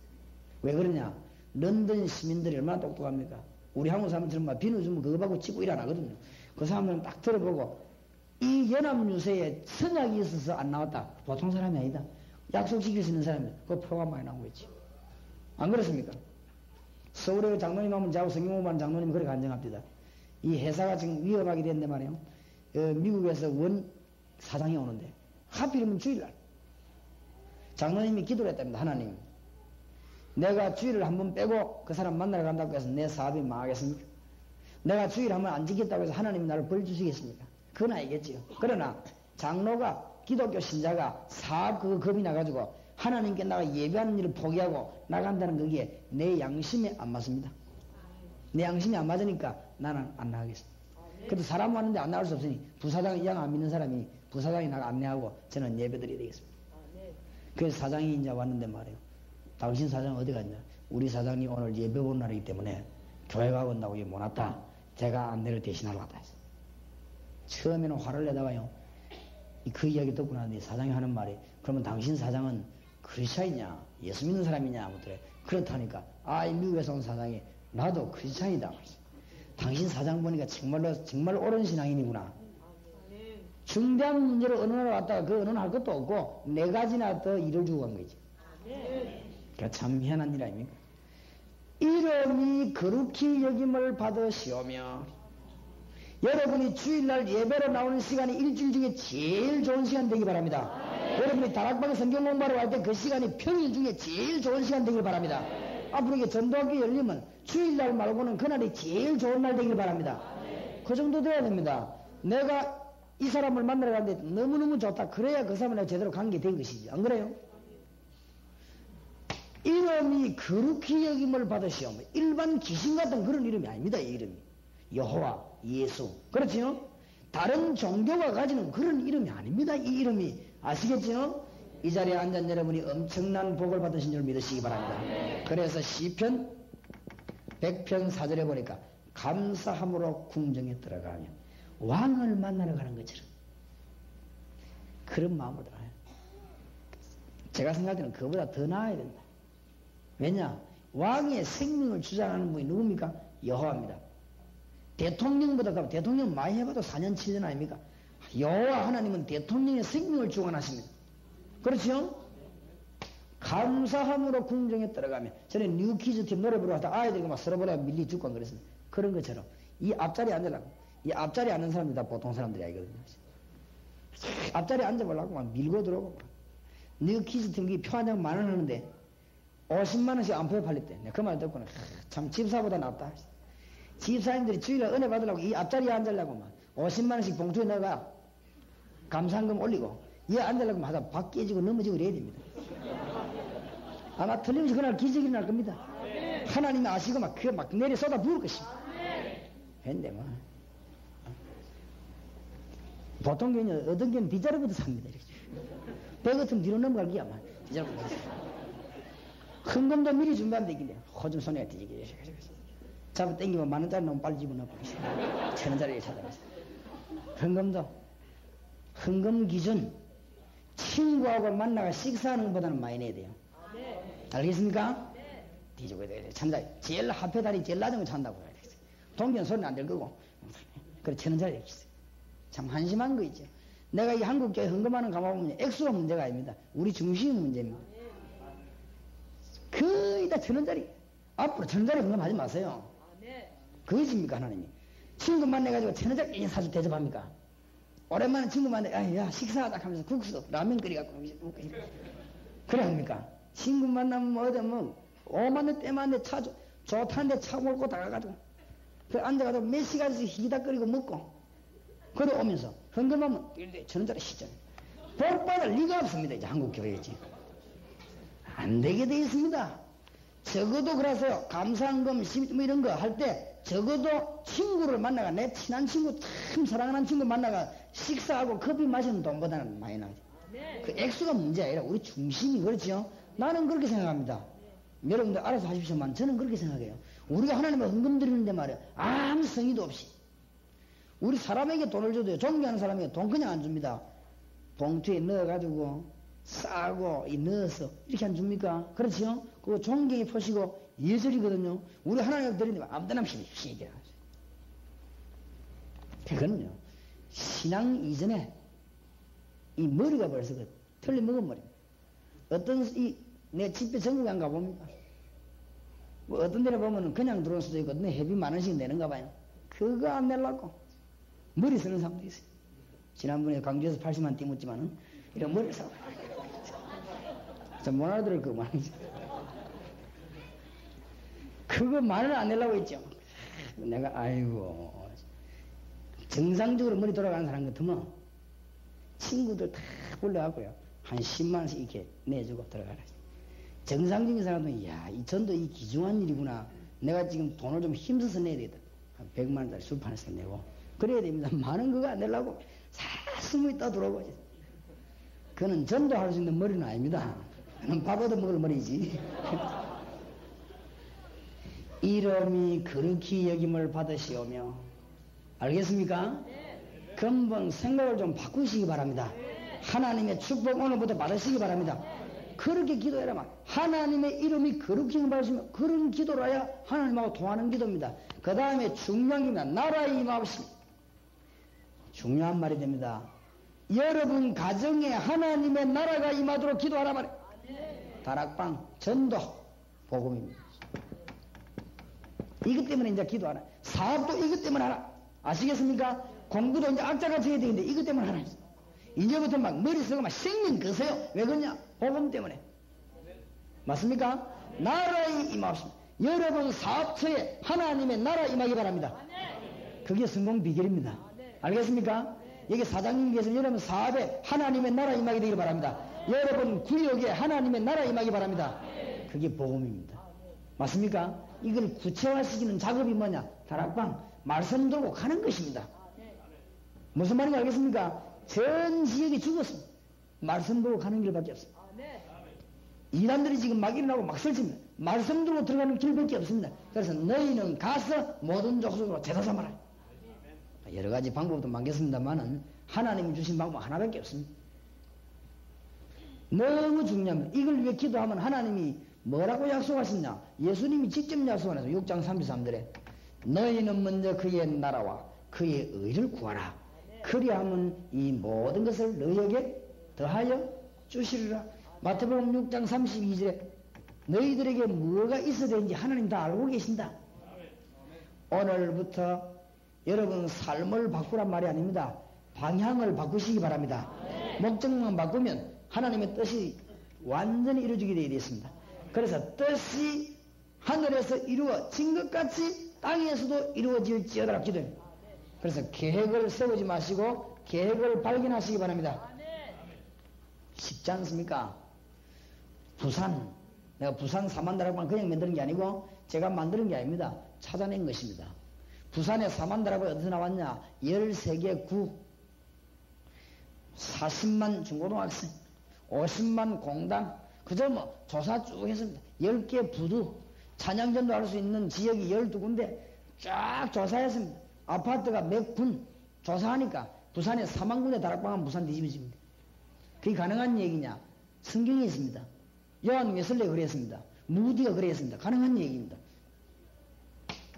왜 그러냐? 런던 시민들이 얼마나 똑똑합니까? 우리 한국 사람들은 막 비누 주면 그거 받고 찍고 일 안 하거든요. 그 사람들은 딱 들어보고 이 연합유세에 선약이 있어서 안 나왔다. 보통 사람이 아니다. 약속 지킬 수 있는 사람이 그 표가 많이 나온 거지. 안 그렇습니까? 서울에 장로님 하면 자고 성경공부하는 장로님 그렇게 간증합니다. 이 회사가 지금 위험하게 됐는데 말이에요. 미국에서 원 사장이 오는데 하필이면 주일날 장로님이 기도를 했답니다. 하나님, 내가 주일을 한번 빼고 그 사람 만나러 간다고 해서 내 사업이 망하겠습니까? 내가 주일 한번 안 지켰다고 해서 하나님이 나를 벌 주시겠습니까? 그건 아니겠지요. 그러나 장로가 기독교 신자가 사업 그거 겁이 나가지고 하나님께 나가 예배하는 일을 포기하고 나간다는 그게 내 양심에 안 맞습니다. 내 양심이 안 맞으니까 나는 안 나가겠습니다. 그래도 사람 왔는데 안 나갈 수 없으니 부사장 이양 안 믿는 사람이 부사장이 나가 안내하고 저는 예배 드려야 되겠습니다. 그래서 사장이 이제 왔는데 말이에요. 당신 사장 어디 갔냐? 우리 사장이 오늘 예배 본 날이기 때문에 교회가 온다고 못 왔다. 제가 안내를 대신하러 왔다 했어요. 처음에는 화를 내다가요. 그 이야기 듣고 나는데 사장이 하는 말이 그러면 당신 사장은 크리스찬이냐 예수 믿는 사람이냐 아무튼 그렇다니까 이 미국에서 온 사장이 나도 크리스찬이다. 당신 사장 보니까 정말 옳은 신앙인이구나. 중대한 문제로 언론을 왔다가 그 언론 할 것도 없고 4가지나 더 일을 주고 간 거지. 그러니까 참 희한한 일 아닙니까? 이름이 거룩히 여김을 받으시오며 여러분이 주일날 예배로 나오는 시간이 일주일 중에 제일 좋은 시간 되기 바랍니다. 여러분이 다락방에 성경 공부하러 갈 때 그 시간이 평일 중에 제일 좋은 시간 되길 바랍니다. 앞으로 이게 전도학교 열리면 주일날 말고는 그날이 제일 좋은 날 되길 바랍니다. 그 정도 돼야 됩니다. 내가 이 사람을 만나러 가는데 너무너무 좋다. 그래야 그 사람하고 제대로 관계된 것이지. 안 그래요? 이름이 거룩히 여김을 받으시오며 일반 귀신 같은 그런 이름이 아닙니다. 이 이름이 여호와, 예수, 그렇지요? 다른 종교가 가지는 그런 이름이 아닙니다. 이 이름이 아시겠지요? 이 자리에 앉은 여러분이 엄청난 복을 받으신 줄 믿으시기 바랍니다. 그래서 시편 100편 4절에 보니까 감사함으로 궁정에 들어가며 왕을 만나러 가는 것처럼 그런 마음으로 들어가요. 제가 생각할 때는 그보다 더 나아야 된다. 왜냐? 왕의 생명을 주장하는 분이 누굽니까? 여호와입니다. 대통령보다 대통령 많이 해봐도 4년 7년 아닙니까? 여호와 하나님은 대통령의 생명을 주관하십니다. 그렇죠? 감사함으로 궁정에 들어가면 전에 뉴키즈팀 노래 부르고 하다 아이들이 막 서로 보다가 밀리 죽고 그랬습니다. 그런 것처럼 이 앞자리에 앉으려고 이 앞자리에 앉는 사람들이 다 보통 사람들이 아니거든요. 앞자리에 앉아보려고 막 밀고 들어오고 뉴키즈팀 표 한 장 10,000원 하는데 50만원씩 안표에 팔렸대. 그 말 듣고는 참 집사보다 낫다. 집사님들이 주일날 은혜 받으려고 이 앞자리에 앉으려고 막 50만원씩 봉투에 넣어가 감사한금 올리고 이 앉으려고 하다 박 깨지고 넘어지고 이래야 됩니다. 아마 틀림없이 그날 기적이 일어날 겁니다. 하나님이 아시고 막 내려 쏟아 부을 것입니다. 근데 뭐 보통 경우는 어떤 경우는 뒷자리부터 삽니다. 배 같으면 뒤로 넘어갈 게야 막 뒷자리부터 헌금도 미리 준비하면 되겠네요. 호준 손에 뒤지게 잡아 당기면 10,000원짜리 너무 빨리 집어넣고 1,000원짜리를 찾아가서 헌금 기준 친구하고 만나가 식사하는 것보다는 많이 내야 돼요. 알겠습니까? 뒤지고 해야 찬다. 제일 앞에 다리 제일 낮은 거 찬다고 해야 되겠어요. 동기는 소리는 안 될 거고 그래 1,000원짜리 이렇게 있어요. 참 한심한 거 있죠. 내가 이 한국교회 헌금하는 가만보면 액수가 문제가 아닙니다. 우리 중심이 문제입니다. 거의 다 1,000원짜리. 앞으로 1,000원짜리 헌금하지 마세요. 그것입니까 하나님이? 친구 만나가지고 1,000원짜리 사주 대접합니까? 오랜만에 친구 만나 야 식사하자 하면서 국수 라면 끓여갖고 그래 합니까? 친구 만나면 뭐 5만원 때만에 차 좋다는데 차 몰고 다가가지고 그 앉아가지고 몇 시간씩 희다거리고 먹고 그래 오면서 헌금하면 1,000원짜리 시잖아요. 복 받을 리가 없습니다. 이제 한국 교회지 안 되게 되어 있습니다. 적어도 그래서요 감사한금 뭐 이런 거 할 때 적어도 친구를 만나가 내 친한 친구 참 사랑하는 친구 만나가 식사하고 커피 마시는 돈보다는 많이 나오죠. 그 액수가 문제가 아니라 우리 중심이 그렇죠. 나는 그렇게 생각합니다. 여러분들 알아서 하십시오만 저는 그렇게 생각해요. 우리가 하나님을 헌금 드리는데 말이야 아무 성의도 없이 우리 사람에게 돈을 줘도요 존경하는 사람에게 돈 그냥 안 줍니다. 봉투에 넣어가지고 싸고 넣어서 이렇게 안 줍니까? 그렇지요? 그거 존경의 표시고 예절이거든요. 우리 하나님을 드리는데 아무 데나 없이 얘기하죠. 그거는요 신앙 이전에 이 머리가 벌써 틀려먹은 머리입니다. 어떤 내 집회 전국에 안 가봅니까? 뭐 어떤 데를 보면은 그냥 들어올 수도 있고, 내 회비 만 원씩 내는가 봐요. 그거 안 내려고 머리 쓰는 사람도 있어요. 지난번에 광주에서 80만 띄묻지만은 이런 머리를 사고. 저 못 알아들을 그 말이지. 그거 만원 안 내려고 했죠. 내가 아이고 정상적으로 머리 돌아가는 사람 같으면 친구들 다 불러갖고요 한 10만 원씩 이렇게 내주고 들어가라. 정상적인 사람은 야, 이 전도 이 귀중한 일이구나. 내가 지금 돈을 좀 힘써서 내야 되겠다. 한 100만 원짜리 술판에서 내고 그래야 됩니다. 많은 그거 안 내려고 숨어 있다 들어오고. 그거는 전도할 수 있는 머리는 아닙니다. 그건 밥 얻어 먹을 머리지. 이름이 그렇게 여김을 받으시오며, 알겠습니까? 근본 생각을 좀 바꾸시기 바랍니다. 하나님의 축복 오늘부터 받으시기 바랍니다. 그렇게 기도해라 말. 하나님의 이름이 거룩히 받으시면 그런 기도를 해야 하나님하고 통하는 기도입니다. 그 다음에 중요한 겁니다. 나라의 임하옵심. 중요한 말이 됩니다. 여러분 가정에 하나님의 나라가 임하도록 기도하라 말이에요. 다락방, 전도, 복음입니다. 이것 때문에 이제 기도하라. 사업도 이것 때문에 하라. 아시겠습니까? 공부도 이제 악자같이 해야 되는데 이것 때문에 하라. 이제부터 막 머리 쓰고 막 생명 거세요. 왜 그러냐? 복음 때문에. 맞습니까? 나라의 임하옵심. 여러분 사업처에 하나님의 나라 임하기 바랍니다. 그게 성공 비결입니다. 알겠습니까? 여기 사장님께서 여러분 사업에 하나님의 나라 임하게 되기를 바랍니다. 여러분 구역에 하나님의 나라 임하기 바랍니다. 그게 복음입니다. 맞습니까? 이걸 구체화시키는 작업이 뭐냐? 다락방, 말씀 들고 가는 것입니다. 무슨 말인지 알겠습니까? 전 지역이 죽었습니다. 말씀 들고 가는 길밖에 없습니다. 이단들이 지금 막 일어나고 막 설칩니다. 말씀 들고 들어가는 길밖에 없습니다. 그래서 너희는 가서 모든 족속으로 제사 삼아라. 여러 가지 방법도 많겠습니다만은 하나님이 주신 방법 하나밖에 없습니다. 너무 중요합니다. 이걸 위해 기도하면 하나님이 뭐라고 약속하셨냐? 예수님이 직접 약속하셔서 6장 33절에 너희는 먼저 그의 나라와 그의 의를 구하라. 그리하면 이 모든 것을 너희에게 더하여 주시리라. 마태복음 6장 32절에 너희들에게 뭐가 있어야 되는지 하나님 다 알고 계신다. 오늘부터 여러분 삶을 바꾸란 말이 아닙니다. 방향을 바꾸시기 바랍니다. 목적만 바꾸면 하나님의 뜻이 완전히 이루어지게 되어 있습니다. 그래서 뜻이 하늘에서 이루어진 것 같이 땅에서도 이루어질지어다 기도합니다. 그래서 계획을 세우지 마시고 계획을 발견하시기 바랍니다. 쉽지 않습니까? 부산, 내가 부산 사만다락방 그냥 만드는 게 아니고 제가 만드는 게 아닙니다. 찾아낸 것입니다. 부산의 사만다락방이 어디서 나왔냐? 13개 구, 40만 중고등학생, 50만 공당, 그저 뭐 조사 쭉 했습니다. 10개 부두, 찬양전도 할 수 있는 지역이 12군데 쫙 조사했습니다. 아파트가 몇 군 조사하니까 부산에 4만 군데 다락방은 부산 뒤집어집니다. 그게 가능한 얘기냐? 성경에 있습니다. 요한 웨슬레가 그랬습니다. 무디가 그랬습니다. 가능한 얘기입니다.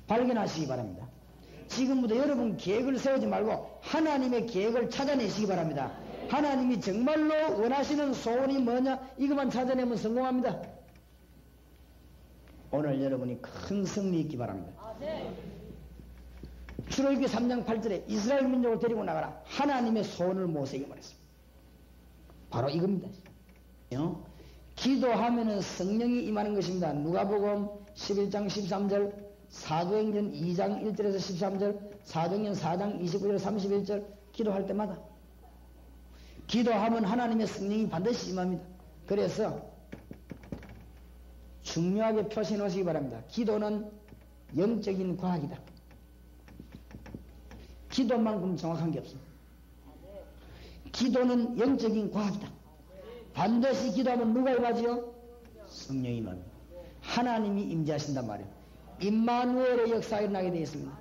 발견하시기 바랍니다. 지금부터 여러분 계획을 세우지 말고 하나님의 계획을 찾아내시기 바랍니다. 하나님이 정말로 원하시는 소원이 뭐냐? 이것만 찾아내면 성공합니다. 오늘 여러분이 큰 승리 있기 바랍니다. 출애굽기 3장 8절에 이스라엘 민족을 데리고 나가라. 하나님의 소원을 모세에게 말했습니다. 바로 이겁니다. 기도하면은 성령이 임하는 것입니다. 누가복음 11장 13절, 사도행전 2장 1절에서 13절, 사도행전 4장 29절 31절 기도할 때마다 기도하면 하나님의 성령이 반드시 임합니다. 그래서 중요하게 표시해 놓으시기 바랍니다. 기도는 영적인 과학이다. 기도만큼 정확한 게 없습니다. 기도는 영적인 과학이다. 반드시 기도하면 누가 임하지요? 성령이 임합니다. 하나님이 임재하신단 말이에요. 임마누엘의 역사가 일어나게 되어 있습니다.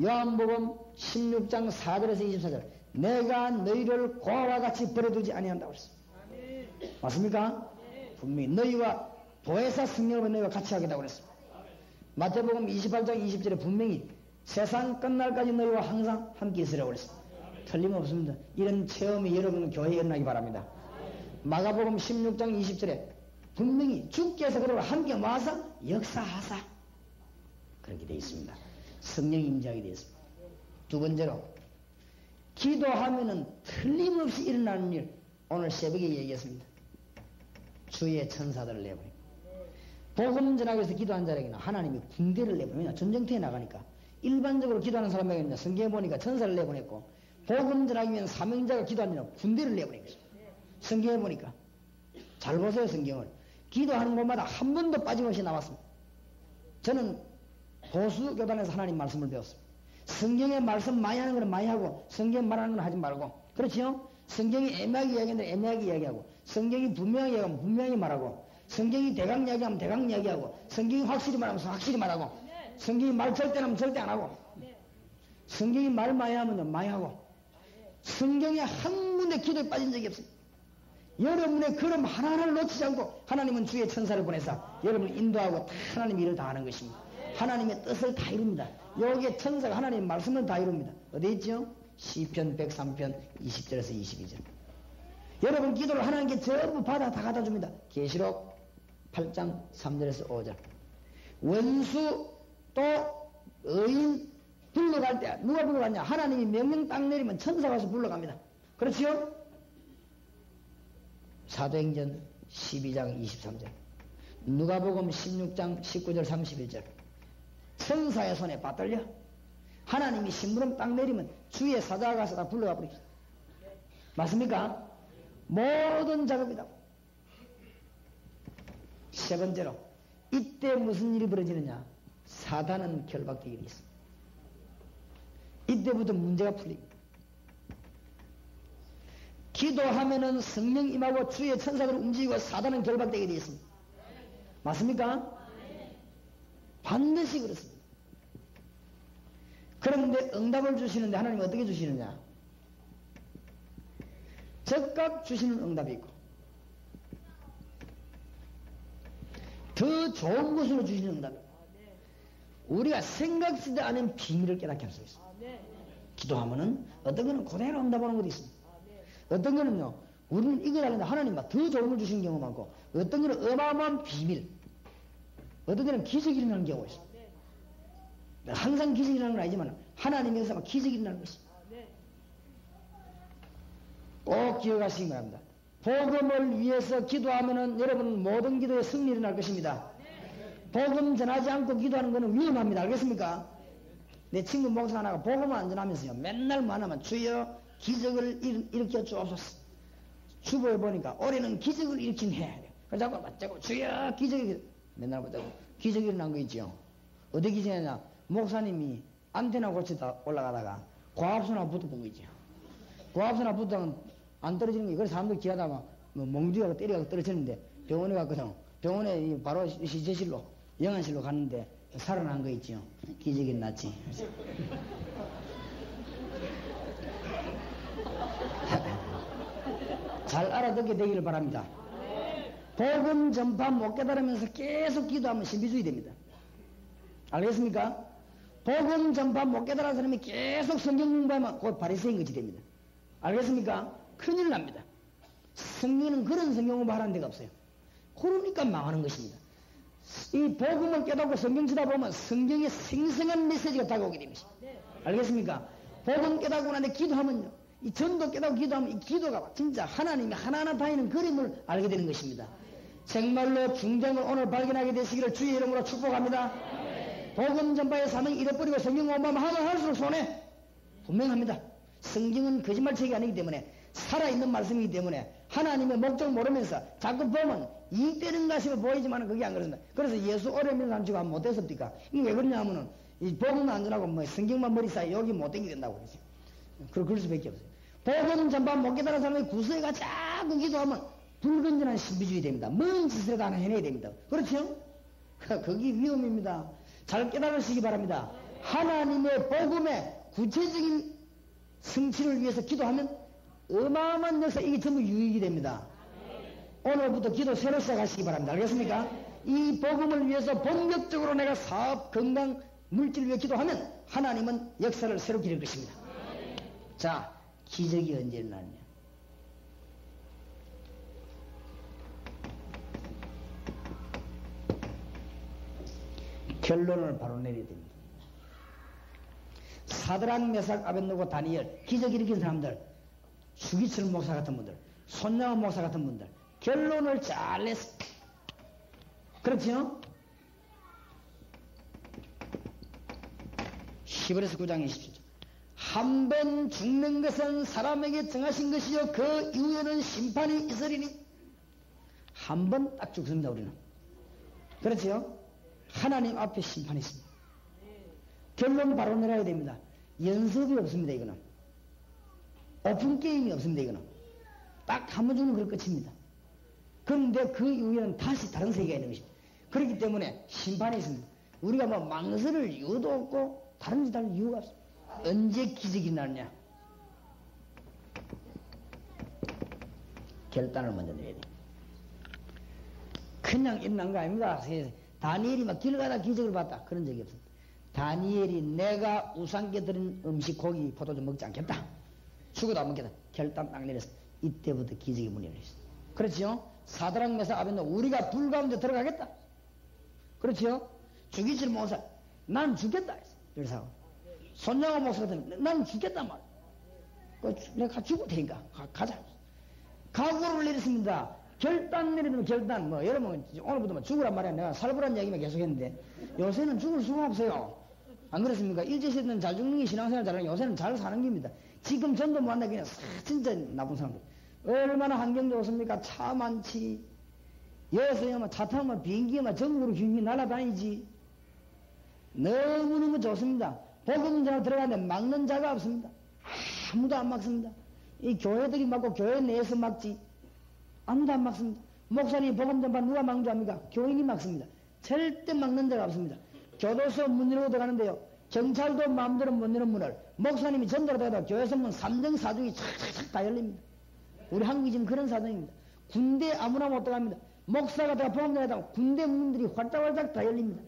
요한복음 16장 4절에서 24절. 내가 너희를 고아와 같이 버려두지 아니한다고 했습니다. 맞습니까? 분명히 너희와 보혜사 성령으로 너희와 같이 하겠다고 그랬습니다. 마태복음 28장 20절에 분명히 세상 끝날까지 너희와 항상 함께 있으라고 그랬습니다. 틀림없습니다. 이런 체험이 여러분 교회에 일어나기 바랍니다. 마가복음 16장 20절에 분명히 주께서 그들과 함께 와서 역사하사 그렇게 되어 있습니다. 성령이 임재하게 되어 있습니다. 두 번째로 기도하면은 틀림없이 일어나는 일, 오늘 새벽에 얘기했습니다. 주의 천사들을 내보내고 복음 전하기 위해서 기도한 자에게는 하나님이 군대를 내보내요. 전쟁터에 나가니까 일반적으로 기도하는 사람에게는 성경에 보니까 천사를 내보냈고 복음 전하기 위한 사명자가 기도하면 군대를 내보낸 것입니다. 성경에 보니까 잘 보세요. 성경을 기도하는 곳마다 한 번도 빠짐없이 나왔습니다. 저는 보수 교단에서 하나님 말씀을 배웠습니다. 성경의 말씀 많이 하는 건 많이 하고 성경 말하는 건 하지 말고, 그렇지요? 성경이 애매하게 이야기하는데 애매하게 이야기하고, 성경이 분명히 이야기하면 분명히 말하고, 성경이 대강 이야기하면 대강 이야기하고, 성경이 확실히 말하면 확실히 말하고, 성경이 말 절대 하면 절대 안 하고, 성경이 말 많이 하면 많이 하고, 성경에 한 군데 기도에 빠진 적이 없습니다. 여러분의 걸음 하나하나를 놓치지 않고 하나님은 주의 천사를 보내서 여러분을 인도하고 하나님의 일을 다 하는 것입니다. 하나님의 뜻을 다 이룹니다. 여기에 천사가 하나님의 말씀을 다 이룹니다. 어디 있죠? 시편 103편 20절에서 22절. 여러분 기도를 하나님께 전부 받아 다 갖다 줍니다. 계시록 8장 3절에서 5절. 원수 또 의인 불러갈 때 누가 불러갔냐? 하나님이 명령 딱 내리면 천사가 와서 불러갑니다. 그렇지요? 사도행전 12장 23절, 누가복음 16장 19절 31절. 천사의 손에 받들려 하나님이 심부름 딱 내리면 주의 사자가 가서 다 불러가 버리겠다. 맞습니까? 모든 작업이다. 세 번째로 이때 무슨 일이 벌어지느냐? 사단은 결박되게 되어 있습니다. 이때부터 문제가 풀립니다. 기도하면은 성령 임하고 주의 천사들을 움직이고 사단은 결박되게 되어 있습니다. 맞습니까? 반드시 그렇습니다. 그런데 응답을 주시는데 하나님 어떻게 주시느냐? 즉각 주시는 응답이 있고 더 좋은 것으로 주시는 응답이 있고 우리가 생각지도 않은 비밀을 깨닫게 할 수 있습니다. 기도하면은 어떤 거는 그대로 응답하는 것도 있습니다. 어떤 거는요, 우리는 이걸 하는데 하나님과 더 좋은 걸 주시는 경우가 많고, 어떤 거는 어마어마한 비밀, 어떤 거는 기적이 일어나는 경우가 있습니다. 항상 기적이 일어나는 건 아니지만, 하나님에서 기적이 일어나는 것입니다. 꼭 기억하시기 바랍니다. 복음을 위해서 기도하면은 여러분 모든 기도에 승리 일어날 것입니다. 복음 전하지 않고 기도하는 것은 위험합니다. 알겠습니까? 내 친구 목사 하나가 복음을 안 전하면서요, 맨날 뭐 하나만 주여 기적을 일으켜 주옵소서. 주보에 보니까 올해는 기적을 일으킨 해. 그래서 자꾸 맞자고 주여 기적이 맨날 맞자고 기적이 일어난 거 있죠. 어디 기적이냐? 목사님이 안테나 고치다 올라가다가 고압선하고 붙어본 거 있죠. 고압선하고 붙으면 안 떨어지는 게, 그래서 사람들 기하다가 뭐 멍디가 때려가 떨어지는데 병원에 갔거든. 병원에 바로 시제실로 영안실로 갔는데 살아난 거 있죠. 기적이 났지. 잘 알아듣게 되기를 바랍니다. 복음 전파 못 깨달으면서 계속 기도하면 신비주의 됩니다. 알겠습니까? 복음 전파 못 깨달은 사람이 계속 성경 공부하면 곧 바리새인 것이 됩니다. 알겠습니까? 큰일 납니다. 성경은 그런 성경 공부하라는 데가 없어요. 그러니까 망하는 것입니다. 이 복음을 깨닫고 성경 치다 보면 성경에 생생한 메시지가 다가오게 됩니다. 알겠습니까? 복음 깨닫고 나는데 기도하면요, 이 전도 깨닫고 기도하면 이 기도가 진짜 하나님이 하나하나 다니는 그림을 알게 되는 것입니다. 정말로 중정을 오늘 발견하게 되시기를 주의 이름으로 축복합니다. 복음 전파의 사명이 잃어버리고 성경 공부하면 하면 할수록 손해. 분명합니다. 성경은 거짓말책이 아니기 때문에 살아있는 말씀이기 때문에 하나님의 목적 모르면서 자꾸 보면 이때는 가시면 보이지만 그게 안 그렇습니다. 그래서 예수 오래 믿는 사람 지금 못 됐습니까? 이게 왜 그러냐 하면은 이 복음은 안 전하고 뭐 성경만 머리 사이 여기 못 되게 된다고 그러죠. 그럴 수밖에 없어요. 복음 전반 못 깨달은 사람이 구석에가 자꾸 기도하면 불건전한 신비주의 됩니다. 뭔 짓을 다 해내야 됩니다. 그렇죠? 거기 위험입니다. 잘 깨달으시기 바랍니다. 하나님의 복음의 구체적인 성취를 위해서 기도하면 어마어마한 역사, 이게 전부 유익이 됩니다. 오늘부터 기도 새로 시작하시기 바랍니다. 알겠습니까? 이 복음을 위해서 본격적으로 내가 사업, 건강, 물질을 위해 기도하면 하나님은 역사를 새로 기를 것입니다. 자, 기적이 언제 일어나느냐? 결론을 바로 내려야 됩니다. 사드락, 메삭, 아벳느고, 다니엘, 기적 일으킨 사람들, 수기철 목사 같은 분들, 손양원 목사 같은 분들, 결론을 잘 냈어. 그렇죠? 히브리서 9장 27절. 한 번 죽는 것은 사람에게 정하신 것이요 그 이후에는 심판이 있으리니. 한 번 딱 죽습니다. 우리는. 그렇죠? 하나님 앞에 심판이 있습니다. 결론 바로 내려야 됩니다. 연습이 없습니다. 이거는 오픈 게임이 없습니다. 이거는 딱 한 번 죽는 그럴 끝입니다. 그런데 그 이후에는 다시 다른 세계가 있는 것입니다. 그렇기 때문에 심판이 있습니다. 우리가 뭐 망설일 이유도 없고 다른 짓 할 이유가 없습니다. 언제 기적이 나느냐? 결단을 먼저 내려야 됩니다. 그냥 일어난 거 아닙니다. 다니엘이 막 길 가다 기적을 봤다. 그런 적이 없습니다. 다니엘이 내가 우상께 드린 음식, 고기, 포도주 먹지 않겠다. 죽어도 안 먹겠다. 결단 딱 내렸어. 이때부터 기적이 문이 열렸어. 그렇죠? 사드락, 메삭, 아벳느고 우리가 불 가운데 들어가겠다. 그렇죠? 죽이질 못해. 난 죽겠다. 그래서 손양원 목사 같은 난 죽겠다 말. 내가 죽을 테니까 가자. 각오를 내렸습니다. 결단 내리면 결단, 뭐, 여러분, 오늘부터 뭐 죽으란 말이야. 내가 살부란 얘기만 계속 했는데, 요새는 죽을 수가 없어요. 안 그렇습니까? 일제시대는 잘 죽는 게 신앙생활 잘하는 게 요새는 잘 사는 겁니다. 지금 전도 만나기는 진짜 나쁜 사람들. 얼마나 환경 좋습니까? 차 많지. 여기서 차 타면 비행기가 전국으로 휘휘 날아다니지. 너무너무 좋습니다. 복음자 들어가는데 막는 자가 없습니다. 아무도 안 막습니다. 이 교회들이 막고 교회 내에서 막지. 아무도 안 막습니다. 목사님 복음 전반 누가 막는 줄 압니까? 교인이 막습니다. 절대 막는 자가 없습니다. 교도소 문 열고 들어가는데요. 경찰도 마음대로 못 여는 문을 목사님이 전도로 들어가도 교회에서 문 3등 4등이 착착착 다 열립니다. 우리 한국이 지금 그런 사정입니다. 군대 아무나 못 들어갑니다. 목사가 다 복음 전하다가 군대 문들이 활짝활짝 다 열립니다.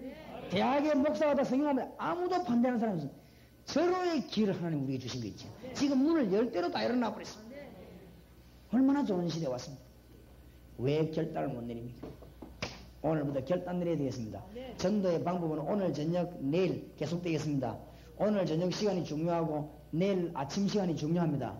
대학의 목사가 다 성경하면 아무도 반대하는 사람이 없습니다. 절호의 기회를 하나님 우리에게 주신 거 있죠. 지금 문을 열 대로 다 열어놔 버렸습니다. 얼마나 좋은 시대에 왔습니다. 왜 결단을 못 내립니까? 오늘부터 결단 내려야 되겠습니다. 전도의 방법은 오늘 저녁, 내일 계속되겠습니다. 오늘 저녁 시간이 중요하고 내일 아침 시간이 중요합니다.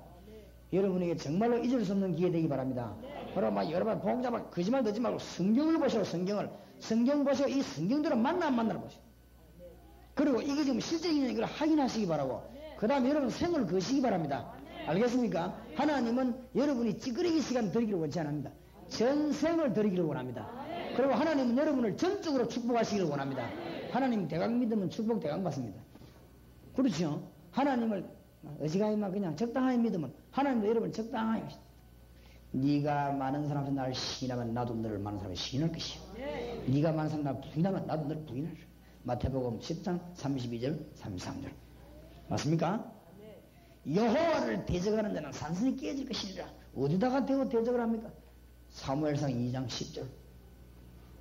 여러분에게 정말로 잊을 수 없는 기회 되기 바랍니다. 그럼 여러분 복잡한 거짓말 듣지 말고 성경을 보시고 성경 보시고 이 성경대로 만나 보시고 그리고 이게 지금 실제적인 이걸 확인하시기 바라고 그 다음에 여러분 생을 거시기 바랍니다. 알겠습니까? 하나님은 여러분이 찌끄레기 시간 드리기를 원치 않습니다. 전생을 드리기를 원합니다. 그리고 하나님은 여러분을 전적으로 축복하시기를 원합니다. 하나님 대강 믿으면 축복 대강 받습니다. 그렇죠? 하나님을 어지간히만 그냥 적당하게 믿으면 하나님도 여러분을 적당하게 믿습니다. 네가 많은 사람한테 나를 시인하면 나도 너를 많은 사람에 시인할 것이요. 네가 많은 사람 나를 부인하면 나도 너를 부인할 것이요. 마태복음 10장 32절 33절 맞습니까? 여호와를 대적하는 자는 산산이 깨질 것이니라. 어디다가 대고 대적을 합니까? 사무엘상 2장 10절.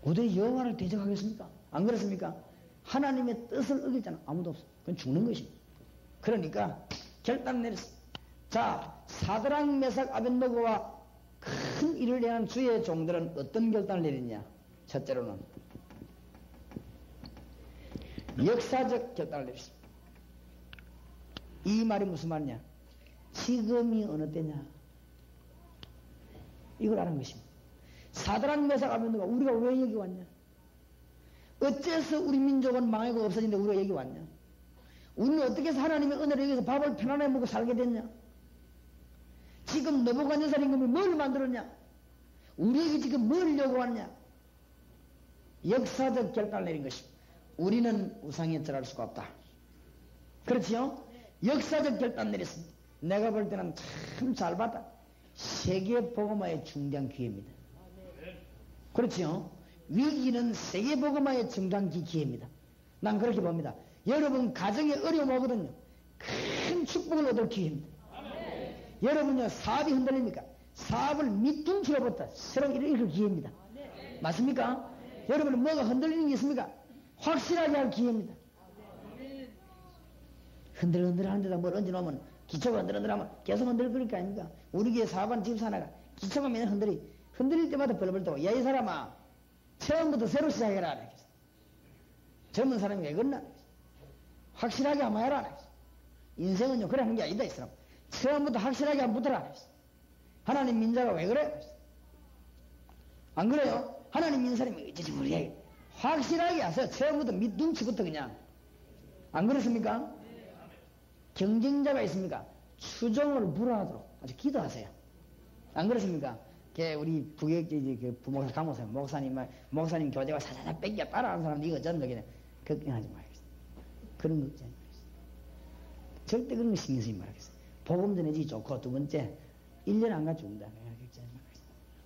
어디 여호와를 대적하겠습니까? 안 그렇습니까? 하나님의 뜻을 어길 자는 아무도 없어. 그건 죽는 것입니다. 그러니까 결단 내렸습니다. 자, 사드락, 메삭, 아벳느고와 큰 일을 내는 주의 종들은 어떤 결단을 내렸냐? 첫째로는 역사적 결단을 내렸습니다. 이 말이 무슨 말이냐? 지금이 어느 때냐? 이걸 아는 것입니다. 사드락, 메삭, 아벳느고가 우리가 왜 여기 왔냐? 어째서 우리 민족은 망하고 없어진데 우리가 여기 왔냐? 우리는 어떻게 해서 하나님의 은혜를 여기서 밥을 편안하게 먹고 살게 됐냐? 지금 느부갓네살 임금이 뭘 만들었냐? 우리에게 지금 뭘 요구하느냐? 역사적 결단을 내린 것입니다. 우리는 우상에 절할 수가 없다. 그렇지요? 역사적 결단 내렸습니다. 내가 볼 때는 참 잘 봤다. 세계 복음화의 중대한 기회입니다. 그렇지요? 위기는 세계복음화의 정당기 기회입니다. 난 그렇게 봅니다. 여러분 가정에 어려움 오거든요. 큰 축복을 얻을 기회입니다. 여러분요 사업이 흔들립니까? 사업을 밑둥치로부터 새로 일으킬 기회입니다. 맞습니까? 여러분은 뭐가 흔들리는 게 있습니까? 확실하게 할 기회입니다. 흔들흔들 하는데다 뭘 얹어놓으면 기초가 흔들흔들하면 계속 흔들 그럴 거 아닙니까? 우리 교회 사업한 집사 하나가 기초가 맨날 흔들릴 때마다 벌벌 떠고 야 이 사람아 처음부터 새로 시작해라. 젊은 사람이 왜 그러나? 확실하게 한번 해라. 인생은요 그래 하는 게 아니다 이 사람. 처음부터 확실하게 한번 붙어라. 하나님 민자가 왜 그래? 안 그래요? 하나님 민사님이 어찌지 모르게 확실하게 하세요. 처음부터 밑둥치부터 그냥. 안 그렇습니까? 경쟁자가 있습니까? 추종을 불허하도록 아주 기도하세요. 안 그렇습니까? 우리 부교육제 부목사 강목사 목사님 교재가 사사사 뺏겨 따라하는 사람들 이거 전부 걱정하지 말겠어요. 그런 거 걱정하지 말겠어요. 절대 그런 거 신경 쓰지 말겠어요. 복음 전해지기 좋고 두 번째 1년 안 가 죽는다. 걱정하지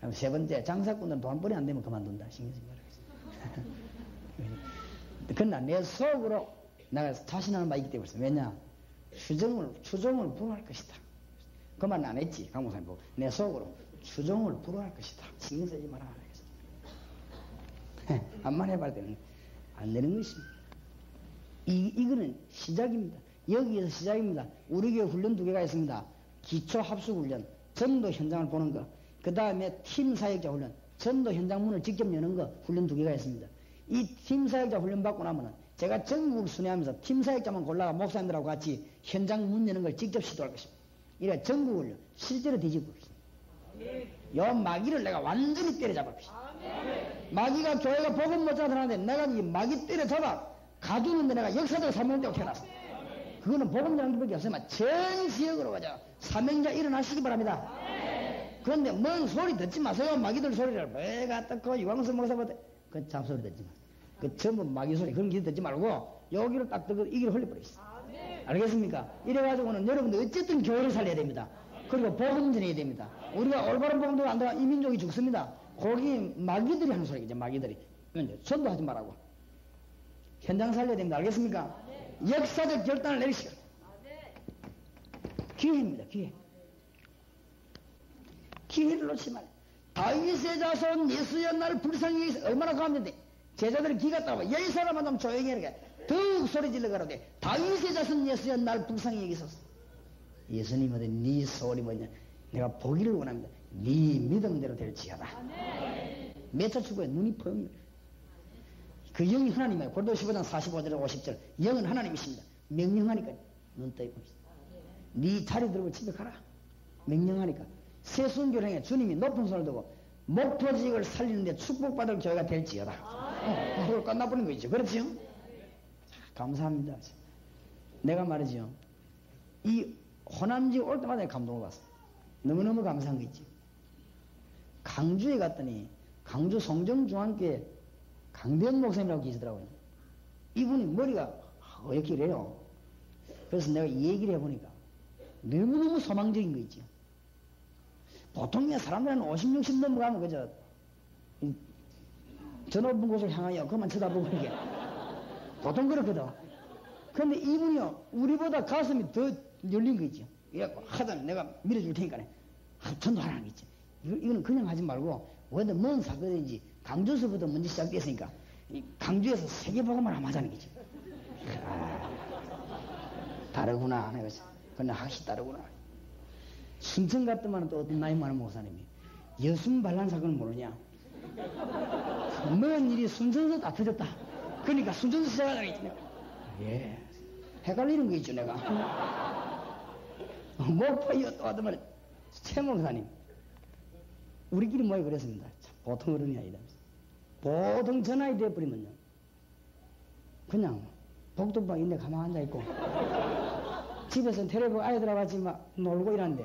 말겠어요. 세 번째 장사꾼은 돈벌이 안 되면 그만둔다. 신경 쓰지 말겠어요. 그러나 내 속으로 내가 자신하는 바 있기 때문에 왜냐? 추종을 불허할 것이다. 그 말은 안 했지. 강목사님 보고 내 속으로 추종을 불허할 것이다. 신경 쓰지 마라. 암만 해봐야 되는 안 되는 것입니다. 이거는 시작입니다. 여기에서 시작입니다. 우리 교회 훈련 2개가 있습니다. 기초 합숙 훈련, 전도 현장을 보는 거. 그 다음에 팀 사역자 훈련, 전도 현장문을 직접 여는 거 훈련 2개가 있습니다. 이 팀 사역자 훈련 받고 나면은 제가 전국을 순회하면서 팀 사역자만 골라가 목사님들하고 같이 현장 문 여는 걸 직접 시도할 것입니다. 이래 전국을 실제로 뒤집을 것입니다. 요 마귀를 내가 완전히 때려잡을 것입니다. 마귀가 교회가 복음 못 잡아들었는데 내가 이 마귀 때려잡아 가두는데 내가 역사적 사명자로 태어났어. 그거는 복음 장기밖에 없으면 전 지역으로 가자 사명자 일어나시기 바랍니다. 그런데 뭔 소리 듣지 마세요. 마귀들 소리를 왜가 떴고 유광수 목사보다 그 잡소리 듣지 마. 그 전부 마귀 소리 그런 길 듣지 말고 여기로 딱 뜨고 이 길을 흘려버렸어. 알겠습니까? 이래가지고는 여러분들 어쨌든 교회를 살려야 됩니다. 그리고 복음 전해야 됩니다. 우리가 올바른 복음도 안 들어가 이 민족이 죽습니다. 거기 마귀들이 하는 소리겠죠. 마귀들이. 전도하지 말라고. 현장 살려야 됩니다. 알겠습니까? 역사적 결단을 내리시오. 기회입니다. 기회를 놓치지 말아요. 다윗의 자손 예수의 날 불쌍히 여기서 얼마나 감는데 제자들이 기가 따고 이 사람만 좀 조용히 해라. 더욱 소리 질러 가라되 다윗의 자손 예수의 날 불쌍히 여기소서. 예수님한테 네 소원이 뭐냐? 내가 보기를 원합니다. 네 믿음대로 될지어다. 몇차 추구에 눈이 보입니다. 그 영이 하나님이에요. 고린도 15장 45절 50절 영은 하나님이십니다. 명령하니까 눈 떠 봅시다. 네 자리 들고 집에 가라. 명령하니까 세순교령에 주님이 높은 손을 두고 목표지역을 살리는데 축복받을 교회가 될지어다. 그걸 끝나버린 거 있죠. 그렇지요? 감사합니다. 내가 말이죠. 이 호남지에 올 때마다 감동을 받았어요. 너무너무 감사한 거 있지. 강주에 갔더니 강주 송정중앙교회 강대현 목사님이라고 계시더라고요. 이분이 머리가 이렇게 이래요. 그래서 내가 이 얘기를 해보니까 너무너무 소망적인 거 있지. 보통 사람들은 50, 60 넘어가면 그저 저 높은 곳을 향하여 그만 쳐다보고 이게 보통 그렇거든. 그런데 이분이요 우리보다 가슴이 더 열린 거 있죠. 이래갖고 하여튼 내가 밀어줄 테니까 전도하라는 거 있죠. 이거는 그냥 하지 말고 어디 먼 사건인지 강주에서부터 먼저 시작됐으니까 이 강주에서 세계복음을 한번 하자는 거지. 다르구나. 근데 확실히 다르구나. 순천 갔더만 또 어떤 나이 많은 목사님이 여순 반란 사건을 모르냐. 먼 일이 순천에서 다 터졌다. 그러니까 순천에서 시작하자는 거지. 예. 헷갈리는 거 있죠 내가. 목포에 또 하더만 최 목사님 우리끼리 모여 그랬습니다. 참, 보통 어른이 아니다. 보통 전화이 돼버리면요 그냥 복도방 있는데 가만 앉아있고 집에서 텔레비전 아이들하고 같이 막 놀고 이러는데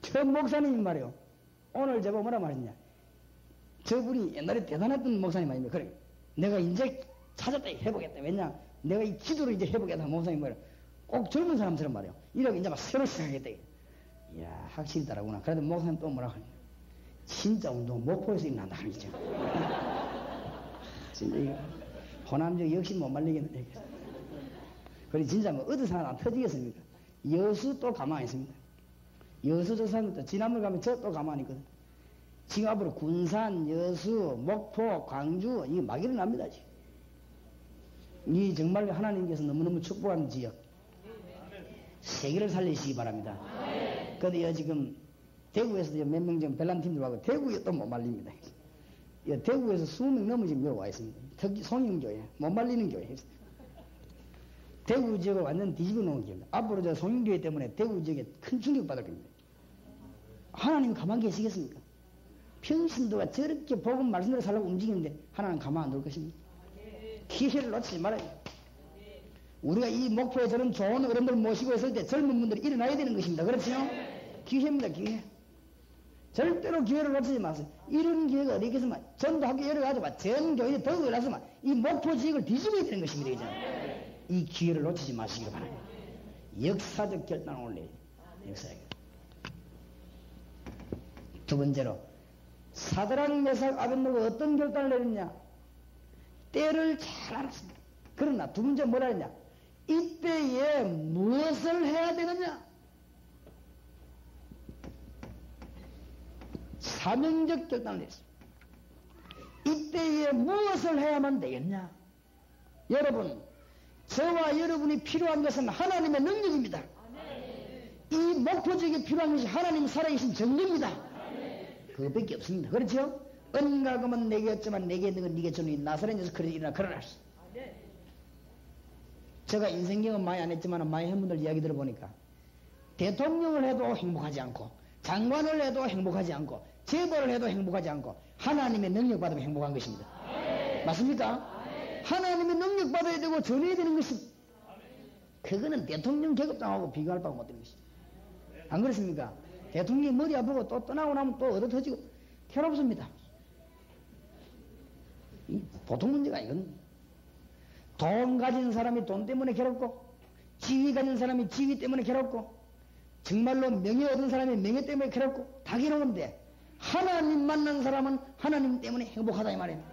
저 목사님이 말이요 오늘 저거 뭐라 말했냐 저분이 옛날에 대단했던 목사님 아닙니까? 그래 내가 이제 찾았다 해보겠다. 왜냐 내가 이 기도를 이제 해보겠다. 목사님 말이요 꼭 젊은 사람처럼 말이요 이러고 이제 막 새로 시작하겠다. 이야 확실히 다르구나. 그래도 목사님 또 뭐라고 하냐 진짜 운동 목포에서 일어난다 그러죠. 진짜 이거 호남적 역시 못 말리겠네. 그래 진짜 뭐 어디서 하나 터지겠습니까? 여수 또 가만히 있습니다. 여수 저 사람도 지난번 가면 저 또 가만히 있거든. 지금 앞으로 군산, 여수, 목포, 광주 이게 막 일어납니다 지금. 이 정말 하나님께서 너무너무 축복하는 지역. 세계를 살리시기 바랍니다. 그런데 지금 대구에서도 몇 명 지금 벨란팀들하고 대구에 또 못 말립니다. 대구에서 20명 넘어 지금 여기 와 있습니다. 특히 송영교회, 못 말리는 교회. 대구 지역을 완전 뒤집어 놓은 교회. 앞으로 저 송영교회 때문에 대구 지역에 큰 충격 받을 겁니다. 하나님 가만히 계시겠습니까? 평신도가 저렇게 복음 말씀대로 살라고 움직이는데 하나님 가만 안 둘 것입니다. 기회를 놓치지 말아요. 우리가 이 목표에 저런 좋은 어른들 모시고 있을 때 젊은 분들이 일어나야 되는 것입니다. 그렇죠? 기회입니다. 기회. 절대로 기회를 놓치지 마세요. 이런 기회가 어디 있겠으면 전도학교 여러 가지고 전 교회에 더 올라서면 이 목표 지역을 뒤집어야 되는 것입니다. 그죠? 이 기회를 놓치지 마시기 바랍니다. 역사적 결단을 올려야 돼요. 역사적. 두 번째로 사드락 메삭 아벳느고가 어떤 결단을 내렸냐? 때를 잘 알았습니다. 그러나 두 번째 뭐라 했냐? 이때에 무엇을 해야 되느냐? 사명적 결단을 했습니다. 이때에 무엇을 해야만 되겠냐? 여러분, 저와 여러분이 필요한 것은 하나님의 능력입니다. 이 목표적인 필요한 것이 하나님 살아계신 정리입니다. 그것밖에 없습니다. 그렇죠? 은가금은 내게 없지만 내게 있는 건 네게 주니 나사렛에서 그리 일어나 걸어놨어. 제가 인생 경험 많이 안 했지만 많이 한 분들 이야기 들어보니까 대통령을 해도 행복하지 않고 장관을 해도 행복하지 않고 재벌을 해도 행복하지 않고 하나님의 능력 받으면 행복한 것입니다. 맞습니까? 하나님의 능력 받아야 되고 전해야 되는 것입니다. 그거는 대통령 계급당하고 비교할 바가 못 되는 것입니다. 안 그렇습니까? 대통령이 머리 아프고 또 떠나고 나면 또 얻어 터지고 괴롭습니다. 보통 문제가 아니거든요. 돈 가진 사람이 돈 때문에 괴롭고 지위 가진 사람이 지위 때문에 괴롭고 정말로 명예 얻은 사람이 명예 때문에 괴롭고 다 괴로운데 하나님 만난 사람은 하나님 때문에 행복하다 이 말이에요.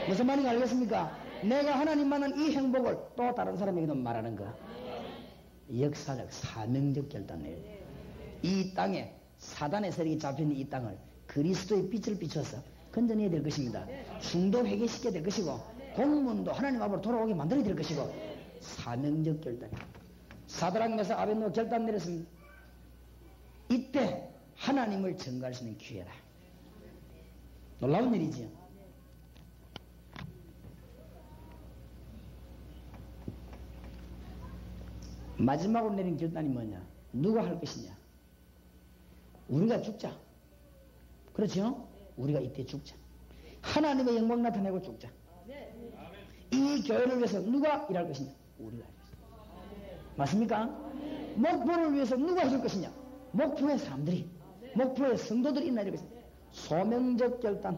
무슨 말인지 알겠습니까? 내가 하나님 만난 이 행복을 또 다른 사람에게도 말하는 거. 역사적 사명적 결단이에요. 이 땅에 사단의 세력이 잡혀있는 이 땅을 그리스도의 빛을 비춰서 건져내야 될 것입니다. 중도 회개시켜야 될 것이고 공문도 하나님 앞으로 돌아오게 만들어야 될 것이고 사명적 결단이에요. 사드락 메삭 아벳느고 결단 내렸습니다. 이때 하나님을 증거할 수 있는 기회다. 놀라운 일이지요. 마지막으로 내린 결단이 뭐냐? 누가 할 것이냐? 우리가 죽자. 그렇죠? 우리가 이때 죽자. 하나님의 영광 나타내고 죽자. 이 교회를 위해서 누가 일할 것이냐? 우리가 할 것이냐. 맞습니까? 목표를 위해서 누가 해줄 것이냐? 목표의 사람들이, 목표의 성도들이 일어날 것이냐. 소명적 결단.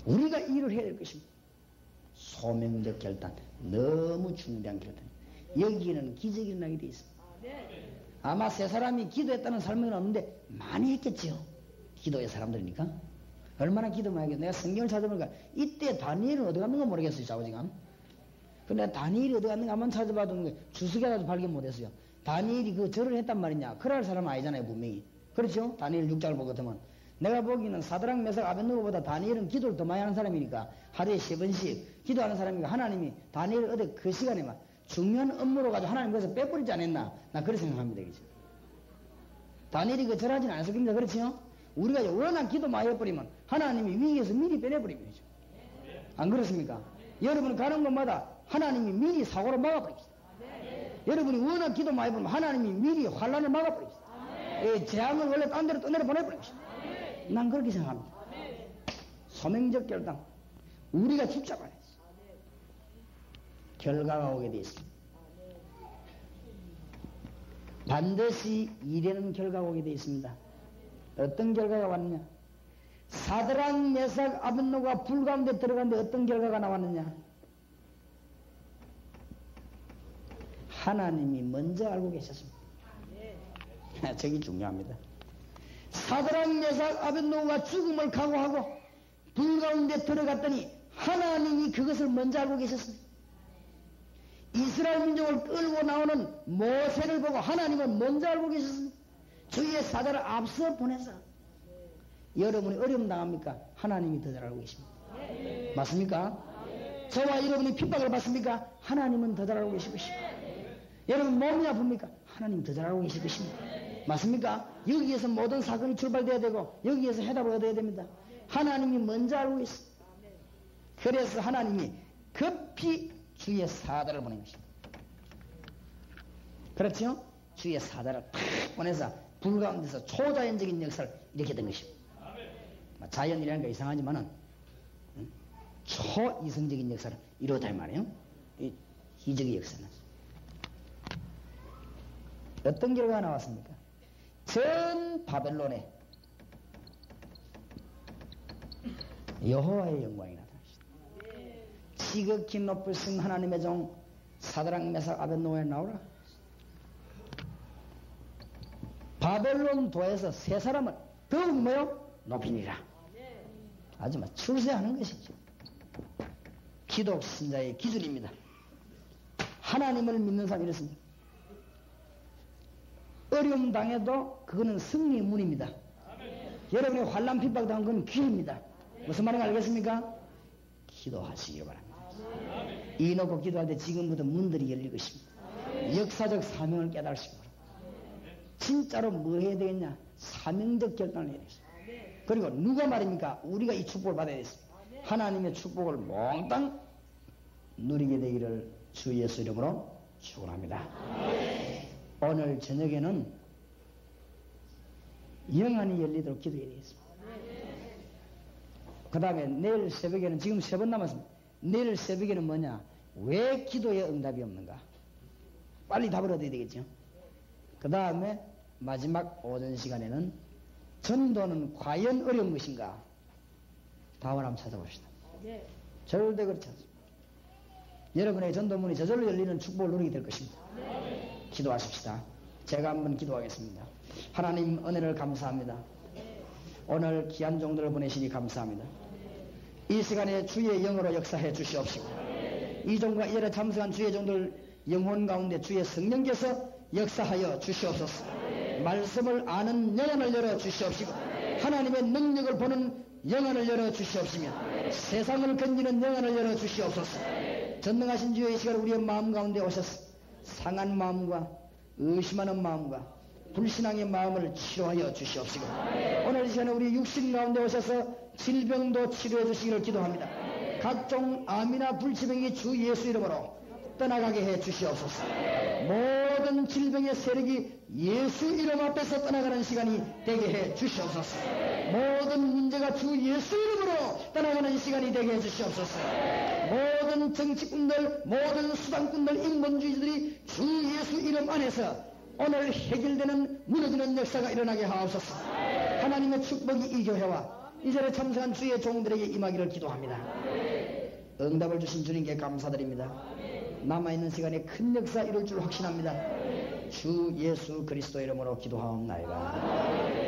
우리가 일을 해야 될 것입니다. 소명적 결단. 너무 중대한 결단. 여기에는 기적이 일어나게 되어 있습니다. 아마 세 사람이 기도했다는 설명은 없는데 많이 했겠지요. 기도의 사람들이니까. 얼마나 기도 많이 했겠어요. 내가 성경을 찾아보니까 이때 다니엘은 어디 갔는가 모르겠어요. 좌우지간. 근데 다니엘이 어디 갔는가 한번 찾아봐도 주석에라도 발견 못했어요. 다니엘이 그 절을 했단 말이냐. 그럴 사람은 아니잖아요. 분명히. 그렇죠? 다니엘 6장을 보거든요. 내가 보기에는 사드락 메삭 아벳느고보다 다니엘은 기도를 더 많이 하는 사람이니까 하루에 3번씩 기도하는 사람이니까 하나님이 다니엘을 어디 그 시간에만 중요한 업무로 가지고 하나님 거기서 빼버리지 않았나. 나 그렇게 생각합니다. 그렇죠? 다니엘이 그 절하진 않았을 겁니다. 그렇죠? 우리가 워낙 기도 많이 해버리면 하나님이 위에서 미리 빼내버립니다. 그렇죠? 안 그렇습니까? 여러분 가는 곳마다 하나님이 미리 사고를 막아버립니다. 여러분이 워낙 기도 많이 해보면 하나님이 미리 환란을 막아버립니다. 재앙을 원래 딴 데로 떠내려 보내버립니다. 난 그렇게 생각합니다. 소명적 결단. 우리가 죽자고 해야지. 결과가 오게 되어 있습니다. 반드시 이래는 결과가 오게 되어 있습니다. 어떤 결과가 왔느냐? 사드락 메삭 아벳느고가 불 가운데 들어갔는데 어떤 결과가 나왔느냐? 하나님이 먼저 알고 계셨습니다. 저기 중요합니다. 사드락 메삭 아벳노고가 죽음을 각오하고 불 가운데 들어갔더니 하나님이 그것을 먼저 알고 계셨어요. 이스라엘 민족을 끌고 나오는 모세를 보고 하나님은 먼저 알고 계셨어요. 주의 사자를 앞서 보내서 여러분이 어려움 당합니까? 하나님이 더 잘 알고 계십니다. 맞습니까? 저와 여러분이 핍박을 받습니까? 하나님은 더 잘 알고 계실 것입니다. 여러분 몸이 아픕니까? 하나님 더 잘 알고 계실 것입니다. 맞습니까? 여기에서 모든 사건이 출발돼야 되고 여기에서 해답을 얻어야 됩니다. 하나님이 먼저 알고 있어요. 그래서 하나님이 급히 주의 사자를 보낸 것입니다. 그렇죠? 주의 사자를 탁 보내서 불 가운데서 초자연적인 역사를 일으켰던 것입니다. 자연이라는 게 이상하지만은 초이성적인 역사를 이루었다 이 말이에요. 이적의 역사는 어떤 결과가 나왔습니까? 전 바벨론에 여호와의 영광이 나타나시다. 지극히 높으신 하나님의 종 사드락 메삭 아벳노고에 나오라. 바벨론 도에서 세 사람을 더욱 뭐요? 높이니라. 아주 출세하는 것이죠. 기독 신자의 기준입니다. 하나님을 믿는 사람이 이렇습니다. 어려움 당해도 그거는 승리의 문입니다. 여러분이 환난 핍박 당한 건 기회입니다. 무슨 말인지 알겠습니까? 기도하시기 바랍니다. 이 놓고 기도할 때 지금부터 문들이 열릴 것입니다. 역사적 사명을 깨달으시기 바랍니다. 진짜로 뭘 해야 되겠냐? 사명적 결단을 해야 되겠습니다. 그리고 누가 말입니까? 우리가 이 축복을 받아야 되겠습니다. 하나님의 축복을 몽땅 누리게 되기를 주 예수 이름으로 축원합니다. 오늘 저녁에는 영안이 열리도록 기도해야 되겠습니다. 그 다음에 내일 새벽에는 지금 3번 남았습니다. 내일 새벽에는 뭐냐? 왜 기도에 응답이 없는가? 빨리 답을 얻어야 되겠죠. 그 다음에 마지막 오전 시간에는 전도는 과연 어려운 것인가? 답을 한번 찾아봅시다. 절대 그렇지 않습니다. 여러분의 전도문이 저절로 열리는 축복을 누리게 될 것입니다. 기도하십시다. 제가 한번 기도하겠습니다. 하나님 은혜를 감사합니다. 오늘 귀한 종들을 보내시니 감사합니다. 이 시간에 주의 영으로 역사해 주시옵시고 이 종과 이전에 참석한 주의 종들 영혼 가운데 주의 성령께서 역사하여 주시옵소서. 말씀을 아는 영안을 열어 주시옵시고 하나님의 능력을 보는 영안을 열어 주시옵시며 세상을 건지는 영안을 열어 주시옵소서. 전능하신 주의 이 시간 우리의 마음 가운데 오셔서 상한 마음과 의심하는 마음과 불신앙의 마음을 치료하여 주시옵시고 오늘 이 시간에 우리 육신 가운데 오셔서 질병도 치료해 주시기를 기도합니다. 각종 암이나 불치병이 주 예수 이름으로 떠나가게 해 주시옵소서. 모든 질병의 세력이 예수 이름 앞에서 떠나가는 시간이 되게 해 주시옵소서. 모든 문제가 주 예수 이름으로 떠나가는 시간이 되게 해 주시옵소서. 모든 정치꾼들, 모든 수단꾼들, 인본주의자들이 주 예수 이름 안에서 오늘 해결되는 무너지는 역사가 일어나게 하옵소서. 하나님의 축복이 이 교회와 이전에 참석한 주의 종들에게 임하기를 기도합니다. 응답을 주신 주님께 감사드립니다. 남아있는 시간에 큰 역사 이룰 줄 확신합니다. 주 예수 그리스도 이름으로 기도하옵나이다.